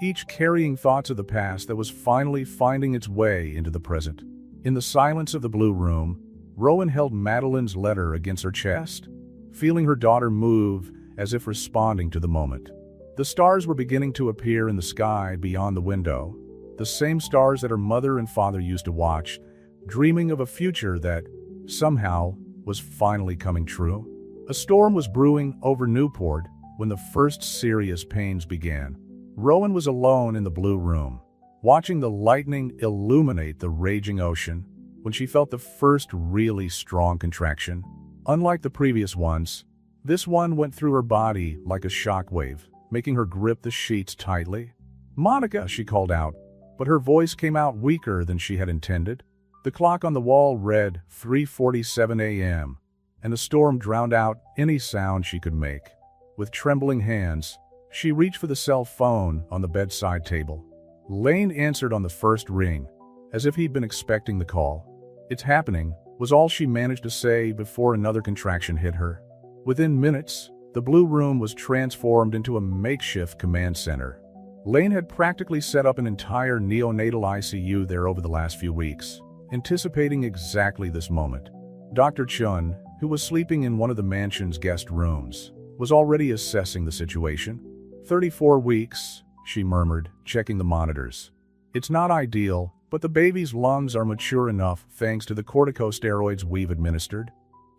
each carrying thoughts of the past that was finally finding its way into the present. In the silence of the blue room, Rowan held Madeline's letter against her chest, feeling her daughter move as if responding to the moment. The stars were beginning to appear in the sky beyond the window, the same stars that her mother and father used to watch, dreaming of a future that, somehow, was finally coming true. A storm was brewing over Newport when the first serious pains began. Rowan was alone in the blue room, watching the lightning illuminate the raging ocean, when she felt the first really strong contraction. Unlike the previous ones, this one went through her body like a shockwave, making her grip the sheets tightly. "Monica," she called out, but her voice came out weaker than she had intended. The clock on the wall read 3:47 a.m., and the storm drowned out any sound she could make. With trembling hands, she reached for the cell phone on the bedside table. Lane answered on the first ring, as if he'd been expecting the call. "It's happening," was all she managed to say before another contraction hit her. Within minutes, the blue room was transformed into a makeshift command center. Lane had practically set up an entire neonatal ICU there over the last few weeks, anticipating exactly this moment. Dr. Chun, who was sleeping in one of the mansion's guest rooms, was already assessing the situation. 34 weeks, she murmured, checking the monitors. "It's not ideal, but the baby's lungs are mature enough thanks to the corticosteroids we've administered."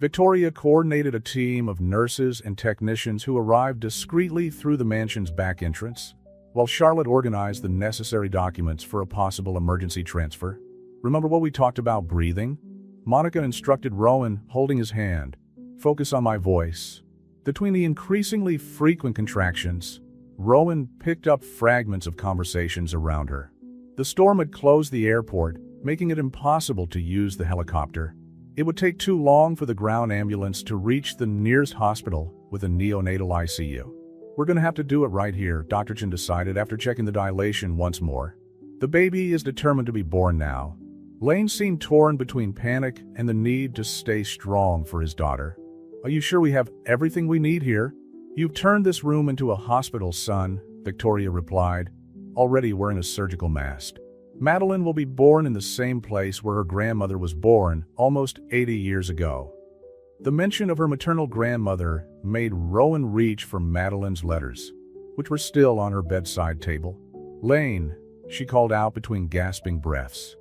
Victoria coordinated a team of nurses and technicians who arrived discreetly through the mansion's back entrance, while Charlotte organized the necessary documents for a possible emergency transfer. Remember what we talked about breathing? Monica instructed Rowan, holding his hand. Focus on my voice. Between the increasingly frequent contractions, Rowan picked up fragments of conversations around her. The storm had closed the airport, making it impossible to use the helicopter. It would take too long for the ground ambulance to reach the nearest hospital with a neonatal ICU. We're going to have to do it right here, Dr. Chen decided after checking the dilation once more. The baby is determined to be born now. Lane seemed torn between panic and the need to stay strong for his daughter. Are you sure we have everything we need here? You've turned this room into a hospital, son, Victoria replied, already wearing a surgical mask. Madeline will be born in the same place where her grandmother was born almost 80 years ago. The mention of her maternal grandmother made Rowan reach for Madeline's letters, which were still on her bedside table. Lane, she called out between gasping breaths.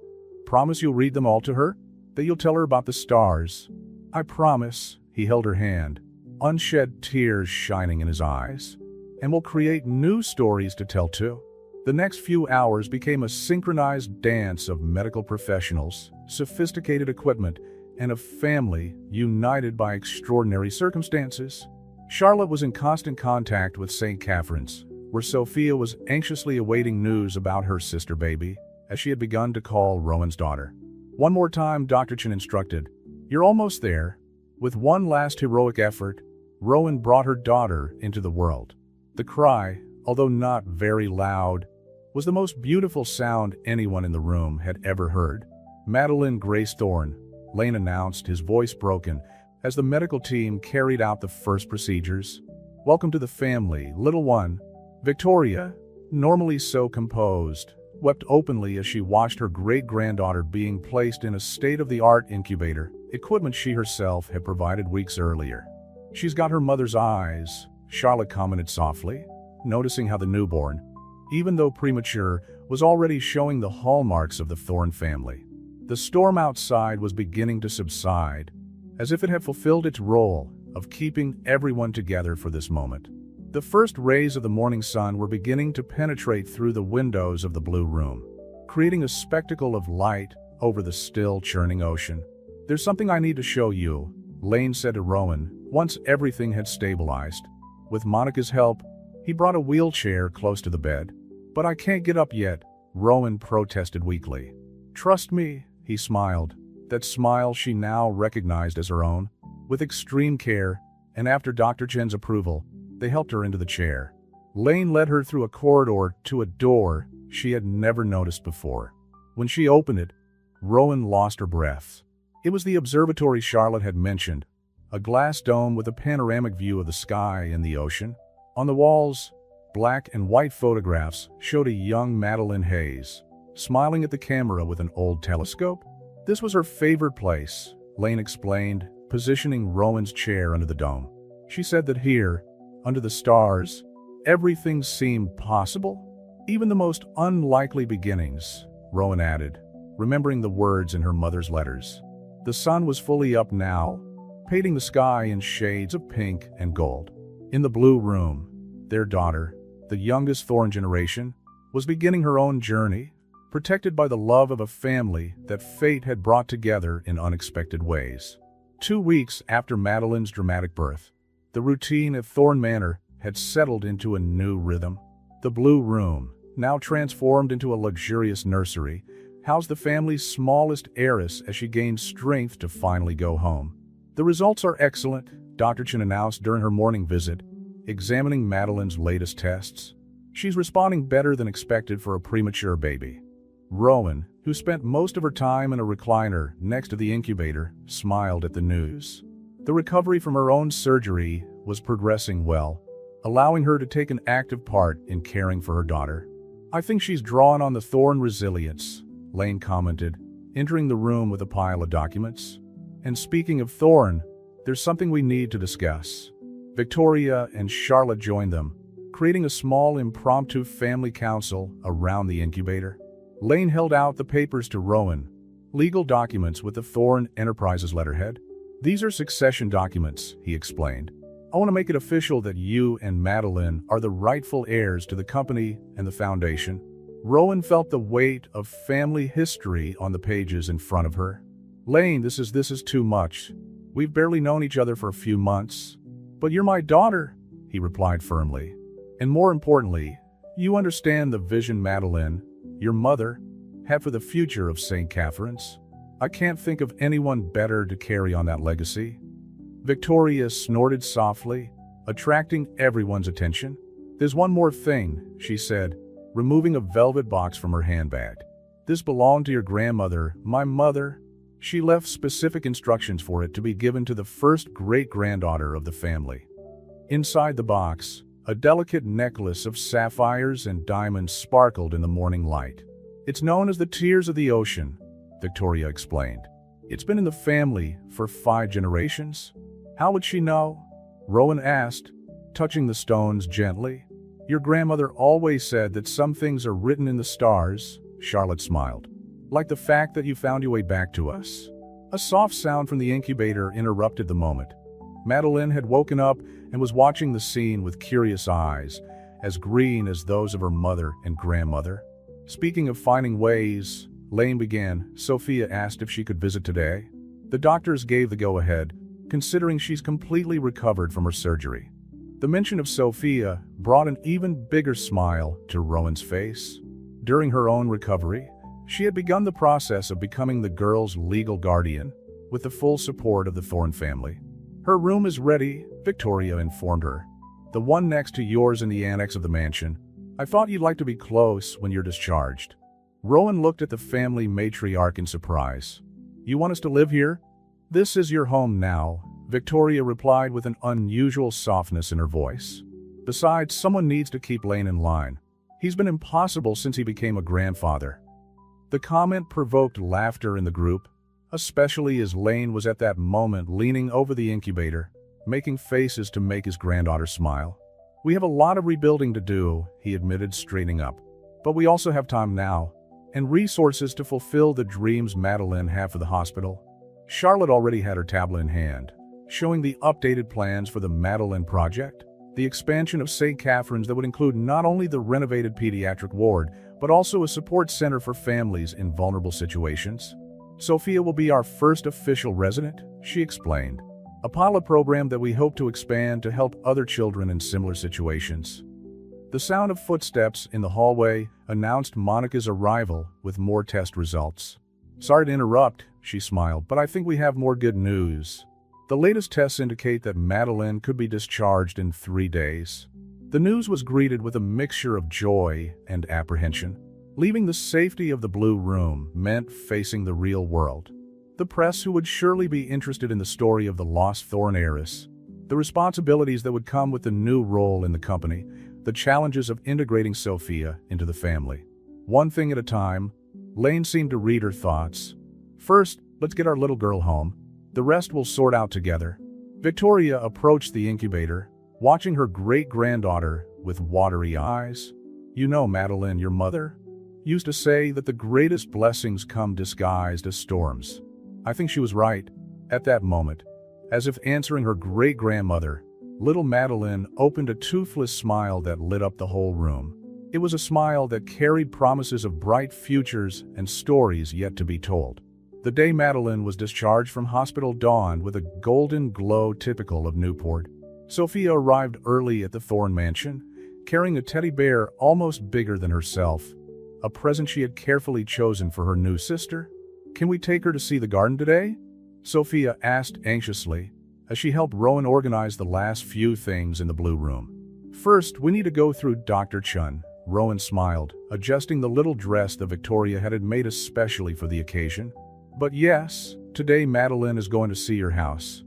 Promise you'll read them all to her? That you'll tell her about the stars? I promise, he held her hand, unshed tears shining in his eyes. And we'll create new stories to tell too. The next few hours became a synchronized dance of medical professionals, sophisticated equipment, and a family united by extraordinary circumstances. Charlotte was in constant contact with St. Catherine's, where Sophia was anxiously awaiting news about her sister baby, as she had begun to call Rowan's daughter. One more time, Dr. Chen instructed. You're almost there. With one last heroic effort, Rowan brought her daughter into the world. The cry, although not very loud, was the most beautiful sound anyone in the room had ever heard. Madeline Grace Thorne, Lane announced, his voice broken, as the medical team carried out the first procedures. Welcome to the family, little one. Victoria, normally so composed, wept openly as she watched her great-granddaughter being placed in a state-of-the-art incubator, equipment she herself had provided weeks earlier. She's got her mother's eyes, Charlotte commented softly, noticing how the newborn, even though premature, was already showing the hallmarks of the Thorne family. The storm outside was beginning to subside, as if it had fulfilled its role of keeping everyone together for this moment. The first rays of the morning sun were beginning to penetrate through the windows of the blue room, creating a spectacle of light over the still churning ocean. There's something I need to show you, Lane said to Rowan, once everything had stabilized. With Monica's help, he brought a wheelchair close to the bed. But I can't get up yet, Rowan protested weakly. Trust me, he smiled, that smile she now recognized as her own. With extreme care, and after Dr. Chen's approval, they helped her into the chair. Lane led her through a corridor to a door she had never noticed before. When she opened it, Rowan lost her breath. It was the observatory Charlotte had mentioned, a glass dome with a panoramic view of the sky and the ocean. On the walls, black and white photographs showed a young Madeline Hayes, smiling at the camera with an old telescope. This was her favorite place, Lane explained, positioning Rowan's chair under the dome. She said that here, under the stars, everything seemed possible, even the most unlikely beginnings, Rowan added, remembering the words in her mother's letters. The sun was fully up now, painting the sky in shades of pink and gold. In the blue room, their daughter, the youngest Thorne generation, was beginning her own journey, protected by the love of a family that fate had brought together in unexpected ways. 2 weeks after Madeline's dramatic birth, the routine at Thorne Manor had settled into a new rhythm. The blue room, now transformed into a luxurious nursery, housed the family's smallest heiress as she gained strength to finally go home. The results are excellent, Dr. Chen announced during her morning visit, examining Madeline's latest tests. She's responding better than expected for a premature baby. Rowan, who spent most of her time in a recliner next to the incubator, smiled at the news. The recovery from her own surgery was progressing well, allowing her to take an active part in caring for her daughter. I think she's drawn on the Thorne resilience, Lane commented, entering the room with a pile of documents. And speaking of Thorne, there's something we need to discuss. Victoria and Charlotte joined them, creating a small impromptu family council around the incubator. Lane held out the papers to Rowan, legal documents with the Thorne Enterprises letterhead. "These are succession documents," he explained. "I want to make it official that you and Madeline are the rightful heirs to the company and the foundation." Rowan felt the weight of family history on the pages in front of her. "Lane, this is too much. We've barely known each other for a few months." "But you're my daughter," he replied firmly. "And more importantly, you understand the vision Madeline, your mother, had for the future of St. Catherine's. I can't think of anyone better to carry on that legacy." Victoria snorted softly, attracting everyone's attention. "There's one more thing," she said, removing a velvet box from her handbag. "This belonged to your grandmother, my mother. She left specific instructions for it to be given to the first great-granddaughter of the family." Inside the box, a delicate necklace of sapphires and diamonds sparkled in the morning light. "It's known as the Tears of the Ocean," Victoria explained. "It's been in the family for 5 generations." "How would she know?" Rowan asked, touching the stones gently. "Your grandmother always said that some things are written in the stars," Charlotte smiled. "Like the fact that you found your way back to us." A soft sound from the incubator interrupted the moment. Madeline had woken up and was watching the scene with curious eyes, as green as those of her mother and grandmother. "Speaking of finding ways," Lane began, "Sophia asked if she could visit today. The doctors gave the go-ahead, considering she's completely recovered from her surgery." The mention of Sophia brought an even bigger smile to Rowan's face. During her own recovery, she had begun the process of becoming the girl's legal guardian, with the full support of the Thorne family. "Her room is ready," Victoria informed her. "The one next to yours in the annex of the mansion. I thought you'd like to be close when you're discharged." Rowan looked at the family matriarch in surprise. "You want us to live here?" "This is your home now," Victoria replied with an unusual softness in her voice. "Besides, someone needs to keep Lane in line. He's been impossible since he became a grandfather." The comment provoked laughter in the group, especially as Lane was at that moment leaning over the incubator, making faces to make his granddaughter smile. "We have a lot of rebuilding to do," he admitted, straightening up. "But we also have time now, and resources to fulfill the dreams Madeline had for the hospital." Charlotte already had her tablet in hand, showing the updated plans for the Madeline project, the expansion of St. Catherine's that would include not only the renovated pediatric ward, but also a support center for families in vulnerable situations. "Sophia will be our first official resident," she explained, "a pilot program that we hope to expand to help other children in similar situations." The sound of footsteps in the hallway announced Monica's arrival with more test results. "Sorry to interrupt," she smiled, "but I think we have more good news. The latest tests indicate that Madeline could be discharged in 3 days." The news was greeted with a mixture of joy and apprehension. Leaving the safety of the blue room meant facing the real world. The press, who would surely be interested in the story of the lost Thorne heiress, the responsibilities that would come with the new role in the company, the challenges of integrating Sophia into the family. One thing at a time, Lane seemed to read her thoughts. "First, let's get our little girl home. The rest we'll sort out together." Victoria approached the incubator, watching her great-granddaughter with watery eyes. "You know, Madeline, your mother used to say that the greatest blessings come disguised as storms." I think she was right. At that moment, as if answering her great-grandmother, little Madeline opened a toothless smile that lit up the whole room. It was a smile that carried promises of bright futures and stories yet to be told. The day Madeline was discharged from hospital dawned with a golden glow typical of Newport. Sophia arrived early at the Thorne mansion, carrying a teddy bear almost bigger than herself, a present she had carefully chosen for her new sister. "Can we take her to see the garden today?" Sophia asked anxiously, as she helped Rowan organize the last few things in the blue room. "First, we need to go through Dr. Chun," Rowan smiled, adjusting the little dress that Victoria had made especially for the occasion. "But yes, today Madeline is going to see your house."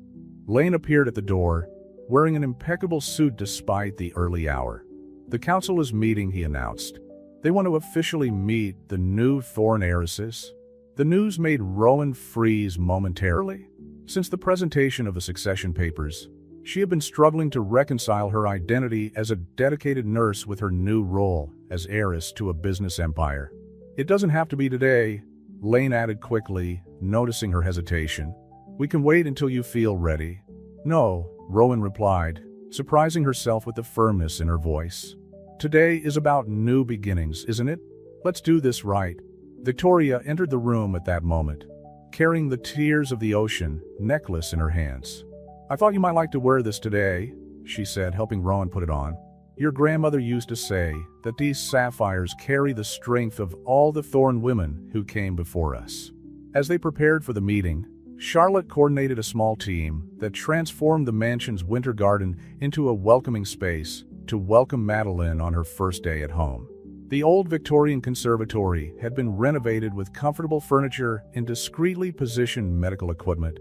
Lane appeared at the door, wearing an impeccable suit despite the early hour. "The council is meeting," he announced. "They want to officially meet the new Thorne heiresses." The news made Rowan freeze momentarily. Since the presentation of the succession papers, she had been struggling to reconcile her identity as a dedicated nurse with her new role as heiress to a business empire. "It doesn't have to be today," Lane added quickly, noticing her hesitation. We can wait until you feel ready. No, Rowan replied, surprising herself with the firmness in her voice. Today is about new beginnings, isn't it? Let's do this right. Victoria entered the room at that moment, carrying the Tears of the Ocean necklace in her hands. I thought you might like to wear this today, she said, helping Rowan put it on. Your grandmother used to say that these sapphires carry the strength of all the Thorn women who came before us. As they prepared for the meeting, Charlotte coordinated a small team that transformed the mansion's winter garden into a welcoming space to welcome Madeline on her first day at home. The old Victorian conservatory had been renovated with comfortable furniture and discreetly positioned medical equipment,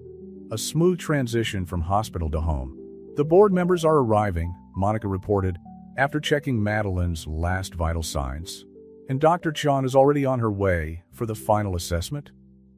a smooth transition from hospital to home. The board members are arriving, Monica reported, after checking Madeline's last vital signs. And Dr. Chan is already on her way for the final assessment.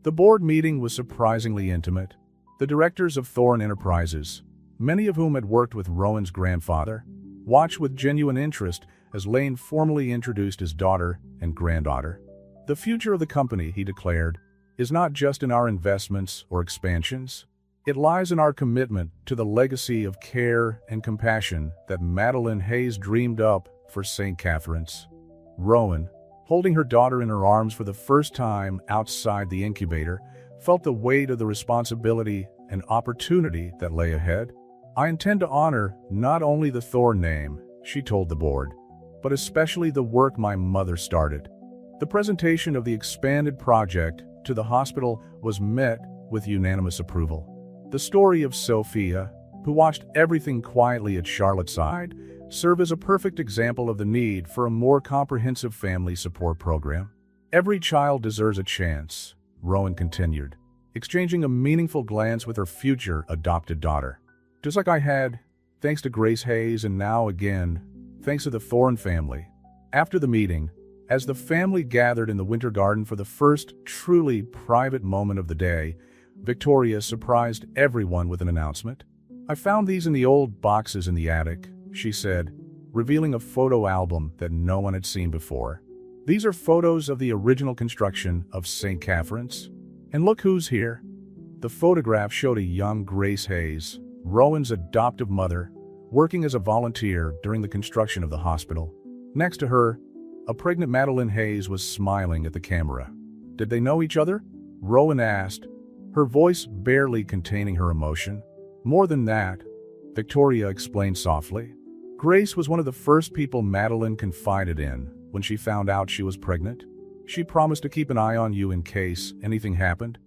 The board meeting was surprisingly intimate. The directors of Thorn Enterprises, many of whom had worked with Rowan's grandfather, watched with genuine interest as Lane formally introduced his daughter and granddaughter. The future of the company, he declared, is not just in our investments or expansions. It lies in our commitment to the legacy of care and compassion that Madeline Hayes dreamed up for St. Catherine's. Rowan, holding her daughter in her arms for the first time outside the incubator, felt the weight of the responsibility and opportunity that lay ahead. I intend to honor not only the Thorn name, she told the board, but especially the work my mother started. The presentation of the expanded project to the hospital was met with unanimous approval. The story of Sophia, who watched everything quietly at Charlotte's side, served as a perfect example of the need for a more comprehensive family support program. Every child deserves a chance, Rowan continued, exchanging a meaningful glance with her future adopted daughter. Just like I had, thanks to Grace Hayes, and now again, thanks to the Thorn family. After the meeting, as the family gathered in the winter garden for the first truly private moment of the day, Victoria surprised everyone with an announcement. I found these in the old boxes in the attic, she said, revealing a photo album that no one had seen before. These are photos of the original construction of St. Catherine's. And look who's here. The photograph showed a young Grace Hayes, Rowan's adoptive mother, working as a volunteer during the construction of the hospital. Next to her, a pregnant Madeline Hayes was smiling at the camera. Did they know each other? Rowan asked, her voice barely containing her emotion. More than that, Victoria explained softly. Grace was one of the first people Madeline confided in when she found out she was pregnant. She promised to keep an eye on you in case anything happened.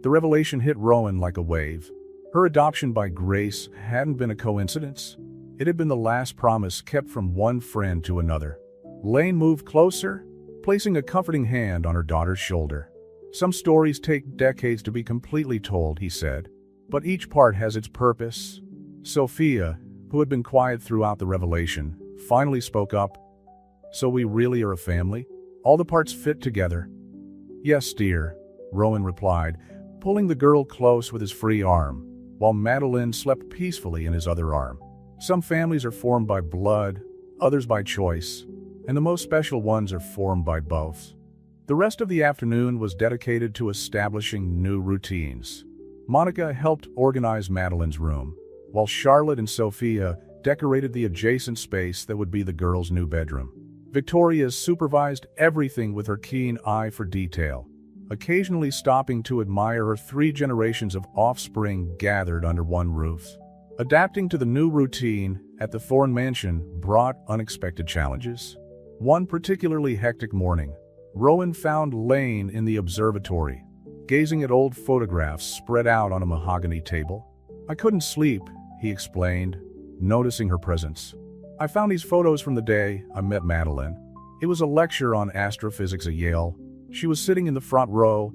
The revelation hit Rowan like a wave. Her adoption by Grace hadn't been a coincidence. It had been the last promise kept from one friend to another. Lane moved closer, placing a comforting hand on her daughter's shoulder. Some stories take decades to be completely told, he said, but each part has its purpose. Sophia, who had been quiet throughout the revelation, finally spoke up. So we really are a family? All the parts fit together? Yes, dear, Rowan replied, pulling the girl close with his free arm, while Madeline slept peacefully in his other arm. Some families are formed by blood, others by choice, and the most special ones are formed by both. The rest of the afternoon was dedicated to establishing new routines. Monica helped organize Madeline's room, while Charlotte and Sophia decorated the adjacent space that would be the girls' new bedroom. Victoria supervised everything with her keen eye for detail, occasionally stopping to admire her 3 generations of offspring gathered under one roof. Adapting to the new routine at the Thorn Mansion brought unexpected challenges. One particularly hectic morning, Rowan found Lane in the observatory, gazing at old photographs spread out on a mahogany table. I couldn't sleep, he explained, noticing her presence. I found these photos from the day I met Madeline. It was a lecture on astrophysics at Yale. She was sitting in the front row,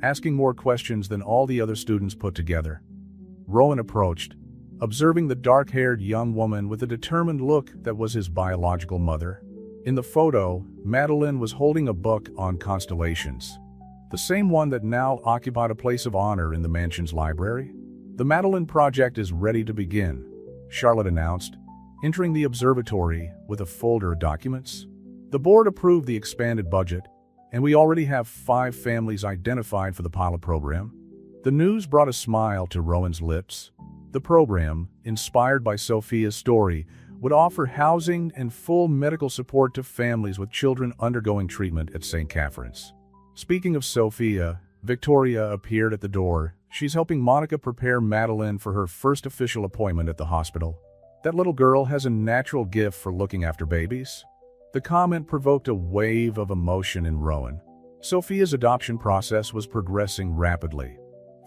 asking more questions than all the other students put together. Rowan approached, observing the dark-haired young woman with a determined look that was his biological mother. In the photo, Madeline was holding a book on constellations, the same one that now occupied a place of honor in the mansion's library. The Madeline project is ready to begin, Charlotte announced, entering the observatory with a folder of documents. The board approved the expanded budget, and we already have 5 families identified for the pilot program. The news brought a smile to Rowan's lips. The program, inspired by Sophia's story, would offer housing and full medical support to families with children undergoing treatment at St. Catherine's. Speaking of Sophia, Victoria appeared at the door. She's helping Monica prepare Madeline for her first official appointment at the hospital. That little girl has a natural gift for looking after babies. The comment provoked a wave of emotion in Rowan. Sophia's adoption process was progressing rapidly,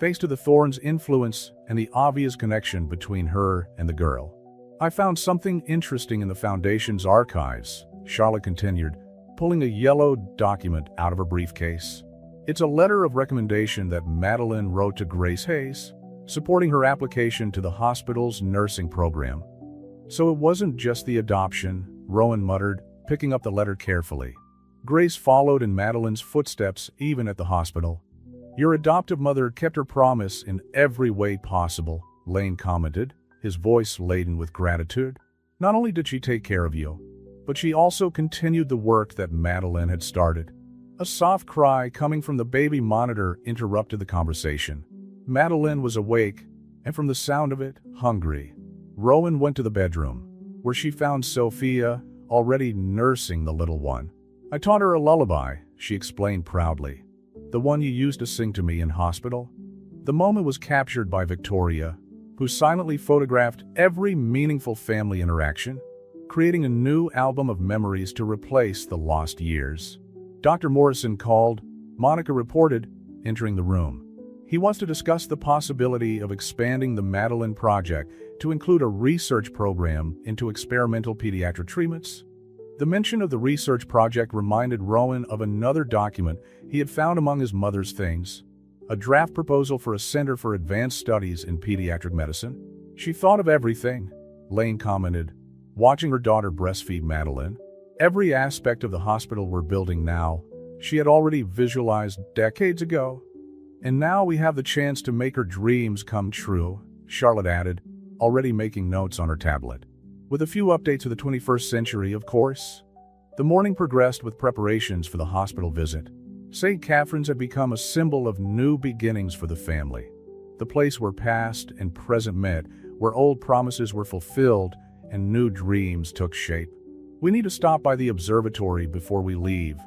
thanks to the Thorns' influence and the obvious connection between her and the girl. "I found something interesting in the Foundation's archives," Charlotte continued, pulling a yellow document out of her briefcase. "It's a letter of recommendation that Madeline wrote to Grace Hayes, supporting her application to the hospital's nursing program." "So it wasn't just the adoption," Rowan muttered, picking up the letter carefully. "Grace followed in Madeline's footsteps even at the hospital." "Your adoptive mother kept her promise in every way possible," Lane commented, his voice laden with gratitude. "Not only did she take care of you, but she also continued the work that Madeline had started." A soft cry coming from the baby monitor interrupted the conversation. Madeline was awake, and from the sound of it, hungry. Rowan went to the bedroom, where she found Sophia already nursing the little one. "I taught her a lullaby," she explained proudly. "The one you used to sing to me in hospital." The moment was captured by Victoria, who silently photographed every meaningful family interaction, creating a new album of memories to replace the lost years. Dr. Morrison called, Monica reported, entering the room. "He wants to discuss the possibility of expanding the Madeline project to include a research program into experimental pediatric treatments." The mention of the research project reminded Rowan of another document he had found among his mother's things, a draft proposal for a Center for Advanced Studies in Pediatric Medicine. "She thought of everything," Lane commented, watching her daughter breastfeed Madeline. "Every aspect of the hospital we're building now, she had already visualized decades ago. And now we have the chance to make her dreams come true," Charlotte added, already making notes on her tablet. "With a few updates of the 21st century, of course." The morning progressed with preparations for the hospital visit. St. Catherine's had become a symbol of new beginnings for the family. The place where past and present met, where old promises were fulfilled and new dreams took shape. "We need to stop by the observatory before we leave,"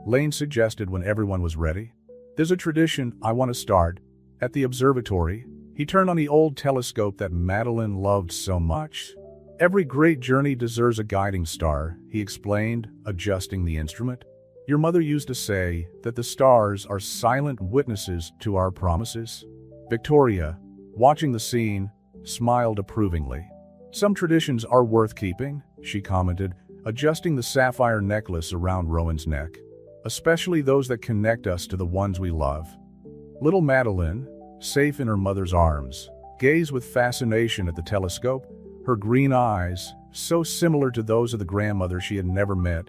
Lane suggested when everyone was ready. "There's a tradition I want to start at the observatory." He turned on the old telescope that Madeline loved so much. "Every great journey deserves a guiding star," he explained, adjusting the instrument. "Your mother used to say that the stars are silent witnesses to our promises." Victoria, watching the scene, smiled approvingly. "Some traditions are worth keeping," she commented, adjusting the sapphire necklace around Rowan's neck. "Especially those that connect us to the ones we love." Little Madeline, safe in her mother's arms, gazed with fascination at the telescope, her green eyes, so similar to those of the grandmother she had never met,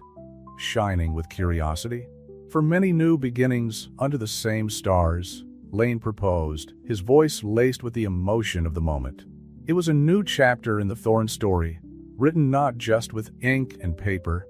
shining with curiosity. "For many new beginnings under the same stars," Lane proposed, his voice laced with the emotion of the moment. It was a new chapter in the Thorn story, written not just with ink and paper,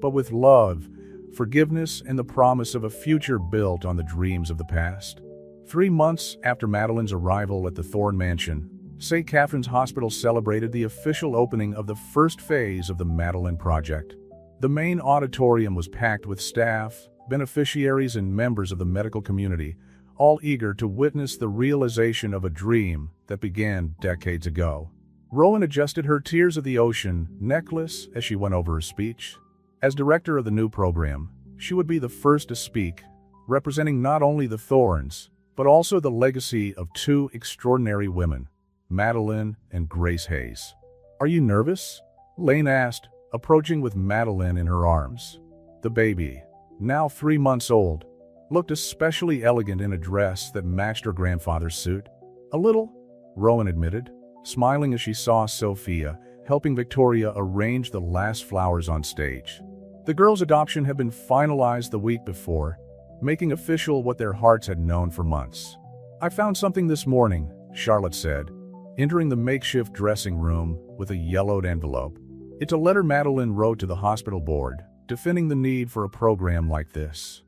but with love, forgiveness, and the promise of a future built on the dreams of the past. 3 months after Madeline's arrival at the Thorn Mansion, St. Catherine's Hospital celebrated the official opening of the first phase of the Madeline Project. The main auditorium was packed with staff, beneficiaries, and members of the medical community, all eager to witness the realization of a dream that began decades ago. Rowan adjusted her Tears of the Ocean necklace as she went over her speech. As director of the new program, she would be the first to speak, representing not only the Thorns, but also the legacy of 2 extraordinary women, Madeline and Grace Hayes. "Are you nervous?" Lane asked, approaching with Madeline in her arms. The baby, now 3 months old, looked especially elegant in a dress that matched her grandfather's suit. "A little," Rowan admitted, smiling as she saw Sophia helping Victoria arrange the last flowers on stage. The girls' adoption had been finalized the week before, making official what their hearts had known for months. "I found something this morning," Charlotte said, entering the makeshift dressing room with a yellowed envelope. "It's a letter Madeline wrote to the hospital board, defending the need for a program like this."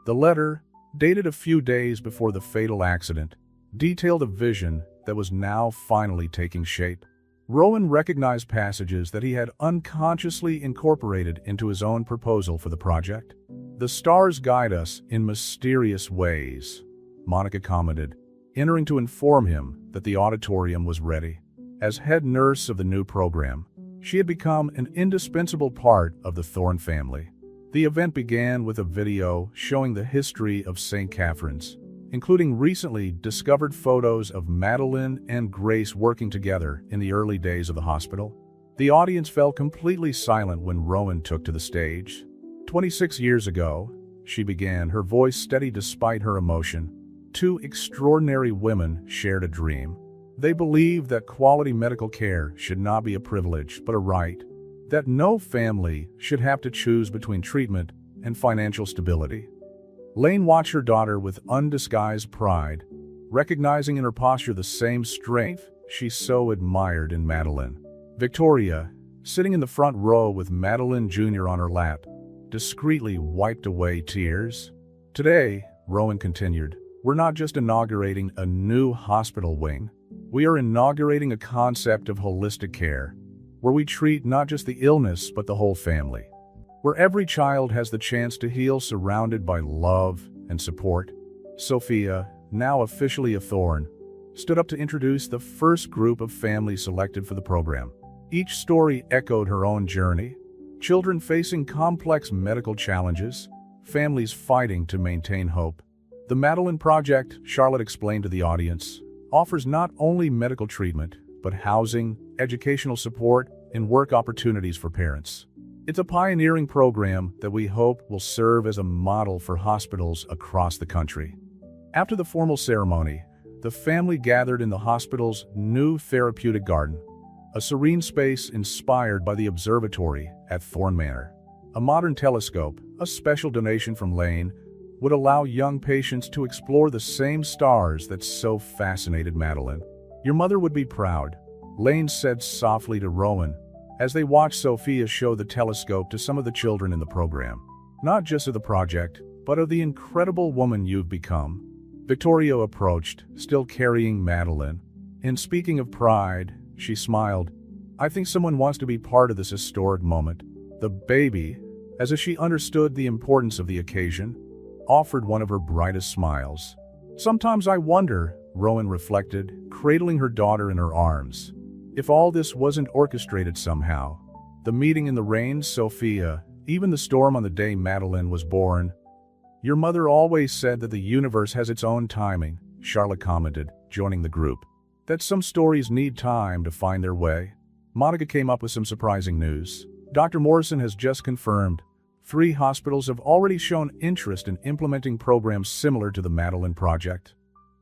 The letter, dated a few days before the fatal accident, detailed a vision that was now finally taking shape. Rowan recognized passages that he had unconsciously incorporated into his own proposal for the project. "The stars guide us in mysterious ways," Monica commented, entering to inform him that the auditorium was ready. As head nurse of the new program, she had become an indispensable part of the Thorne family. The event began with a video showing the history of St. Catherine's, including recently discovered photos of Madeline and Grace working together in the early days of the hospital. The audience fell completely silent when Rowan took to the stage. 26 years ago, she began, her voice steady despite her emotion. Two extraordinary women shared a dream. They believed that quality medical care should not be a privilege but a right, that no family should have to choose between treatment and financial stability. Lane watched her daughter with undisguised pride, recognizing in her posture the same strength she so admired in Madeline. Victoria, sitting in the front row with Madeline Jr. on her lap, discreetly wiped away tears. "Today," Rowan continued, "we're not just inaugurating a new hospital wing. We are inaugurating a concept of holistic care, where we treat not just the illness but the whole family. Where every child has the chance to heal surrounded by love and support." Sophia, now officially a Thorne, stood up to introduce the first group of families selected for the program. Each story echoed her own journey: children facing complex medical challenges, families fighting to maintain hope. The Madeline Project, Charlotte explained to the audience, offers not only medical treatment, but housing, educational support, and work opportunities for parents. It's a pioneering program that we hope will serve as a model for hospitals across the country. After the formal ceremony, the family gathered in the hospital's new therapeutic garden, a serene space inspired by the observatory at Thorne Manor. A modern telescope, a special donation from Lane, would allow young patients to explore the same stars that so fascinated Madeline. "Your mother would be proud," Lane said softly to Rowan, as they watched Sophia show the telescope to some of the children in the program. "Not just of the project, but of the incredible woman you've become." Victoria approached, still carrying Madeline. "And speaking of pride," she smiled, "I think someone wants to be part of this historic moment." The baby, as if she understood the importance of the occasion, offered one of her brightest smiles. "Sometimes I wonder," Rowan reflected, cradling her daughter in her arms, "if all this wasn't orchestrated somehow. The meeting in the rain, Sophia, even the storm on the day Madeline was born." "Your mother always said that the universe has its own timing," Charlotte commented, joining the group. "That some stories need time to find their way." Monica came up with some surprising news. Dr. Morrison has just confirmed 3 hospitals have already shown interest in implementing programs similar to the Madeline Project.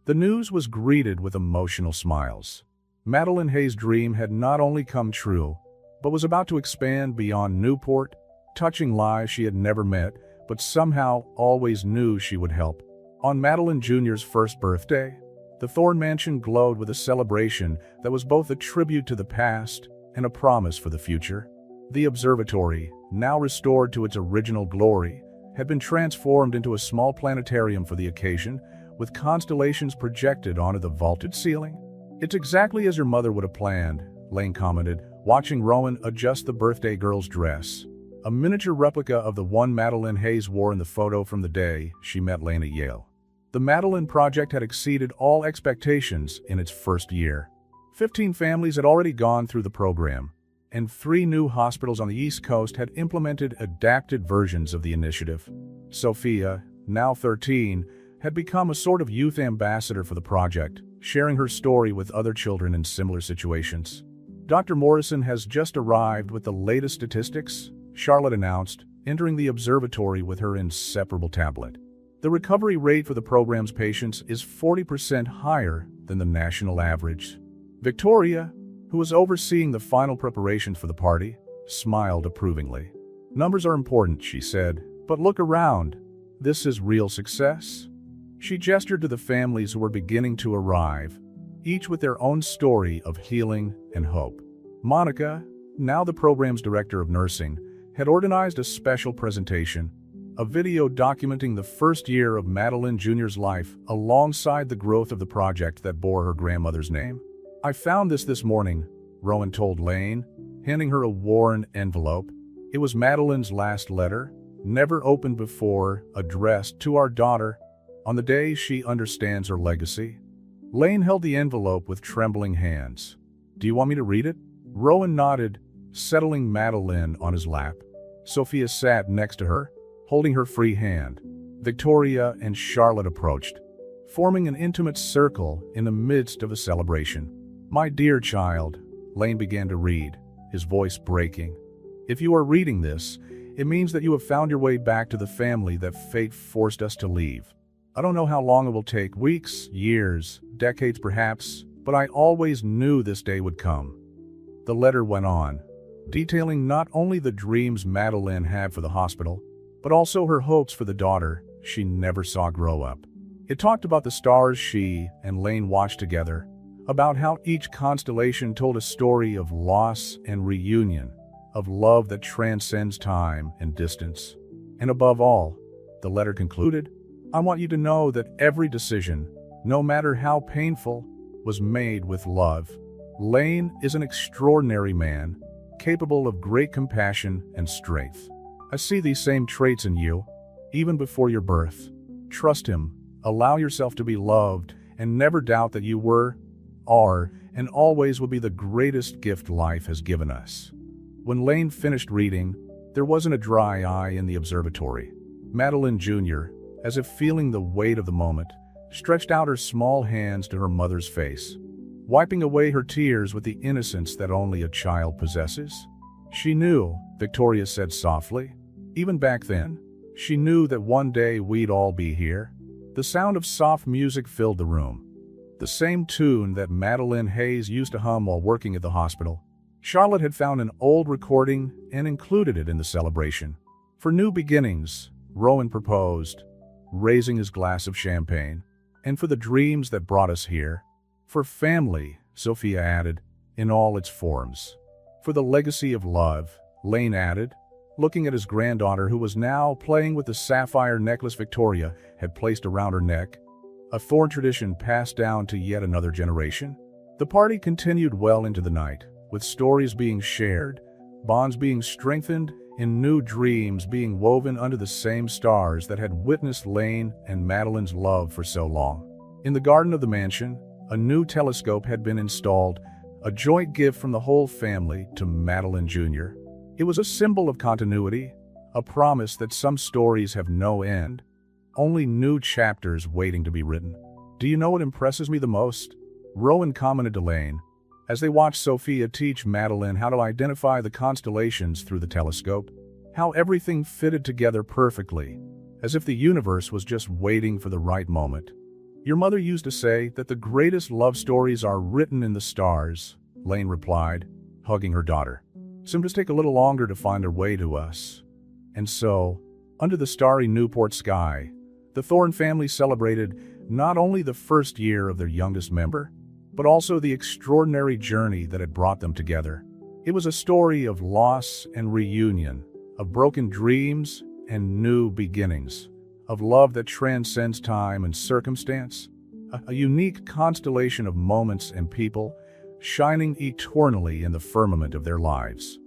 The news was greeted with emotional smiles. Madeline Hayes' dream had not only come true, but was about to expand beyond Newport, touching lives she had never met, but somehow always knew she would help. On Madeline Jr.'s first birthday, the Thorne Mansion glowed with a celebration that was both a tribute to the past and a promise for the future. The observatory, now restored to its original glory, had been transformed into a small planetarium for the occasion, with constellations projected onto the vaulted ceiling. "It's exactly as your mother would have planned," Lane commented, watching Rowan adjust the birthday girl's dress, a miniature replica of the one Madeline Hayes wore in the photo from the day she met Lane at Yale. The Madeline Project had exceeded all expectations in its first year. 15 families had already gone through the program, and 3 new hospitals on the East Coast had implemented adapted versions of the initiative. Sophia, now 13, had become a sort of youth ambassador for the project, sharing her story with other children in similar situations. "Dr. Morrison has just arrived with the latest statistics," Charlotte announced, entering the observatory with her inseparable tablet. "The recovery rate for the program's patients is 40% higher than the national average." Victoria, who was overseeing the final preparations for the party, smiled approvingly. "Numbers are important," she said, "but look around. This is real success." She gestured to the families who were beginning to arrive, each with their own story of healing and hope. Monica, now the program's director of nursing, had organized a special presentation, a video documenting the first year of Madeline Jr.'s life alongside the growth of the project that bore her grandmother's name. "I found this morning," Rowan told Lane, handing her a worn envelope. It was Madeline's last letter, never opened before, addressed to our daughter, on the day she understands her legacy. Lane held the envelope with trembling hands. "Do you want me to read it?" Rowan nodded, settling Madeline on his lap. Sophia sat next to her, holding her free hand. Victoria and Charlotte approached, forming an intimate circle in the midst of a celebration. "My dear child," Lane began to read, his voice breaking. "If you are reading this, it means that you have found your way back to the family that fate forced us to leave. I don't know how long it will take, weeks, years, decades perhaps, but I always knew this day would come." The letter went on, detailing not only the dreams Madeline had for the hospital, but also her hopes for the daughter she never saw grow up. It talked about the stars she and Lane watched together, about how each constellation told a story of loss and reunion, of love that transcends time and distance. And above all, the letter concluded, "I want you to know that every decision, no matter how painful, was made with love. Lane is an extraordinary man, capable of great compassion and strength. I see these same traits in you, even before your birth. Trust him, allow yourself to be loved, and never doubt that you were, are, and always will be the greatest gift life has given us." When Lane finished reading, there wasn't a dry eye in the observatory. Madeline Jr., as if feeling the weight of the moment, stretched out her small hands to her mother's face, wiping away her tears with the innocence that only a child possesses. "She knew," Victoria said softly. "Even back then, she knew that one day we'd all be here." The sound of soft music filled the room. The same tune that Madeline Hayes used to hum while working at the hospital. Charlotte had found an old recording and included it in the celebration. "For new beginnings," Rowan proposed, raising his glass of champagne. "And for the dreams that brought us here. For family," Sophia added, "in all its forms. For the legacy of love," Lane added, looking at his granddaughter who was now playing with the sapphire necklace Victoria had placed around her neck, a thorn tradition passed down to yet another generation. The party continued well into the night, with stories being shared, bonds being strengthened, and new dreams being woven under the same stars that had witnessed Lane and Madeline's love for so long. In the garden of the mansion, a new telescope had been installed, a joint gift from the whole family to Madeline Jr. It was a symbol of continuity, a promise that some stories have no end, only new chapters waiting to be written. "Do you know what impresses me the most?" Rowan commented to Lane, as they watched Sophia teach Madeline how to identify the constellations through the telescope. "How everything fitted together perfectly, as if the universe was just waiting for the right moment. Your mother used to say that the greatest love stories are written in the stars," Lane replied, hugging her daughter. "Some just take a little longer to find their way to us." And so, under the starry Newport sky, the Thorne family celebrated not only the first year of their youngest member, but also the extraordinary journey that had brought them together. It was a story of loss and reunion, of broken dreams and new beginnings, of love that transcends time and circumstance, a unique constellation of moments and people shining eternally in the firmament of their lives.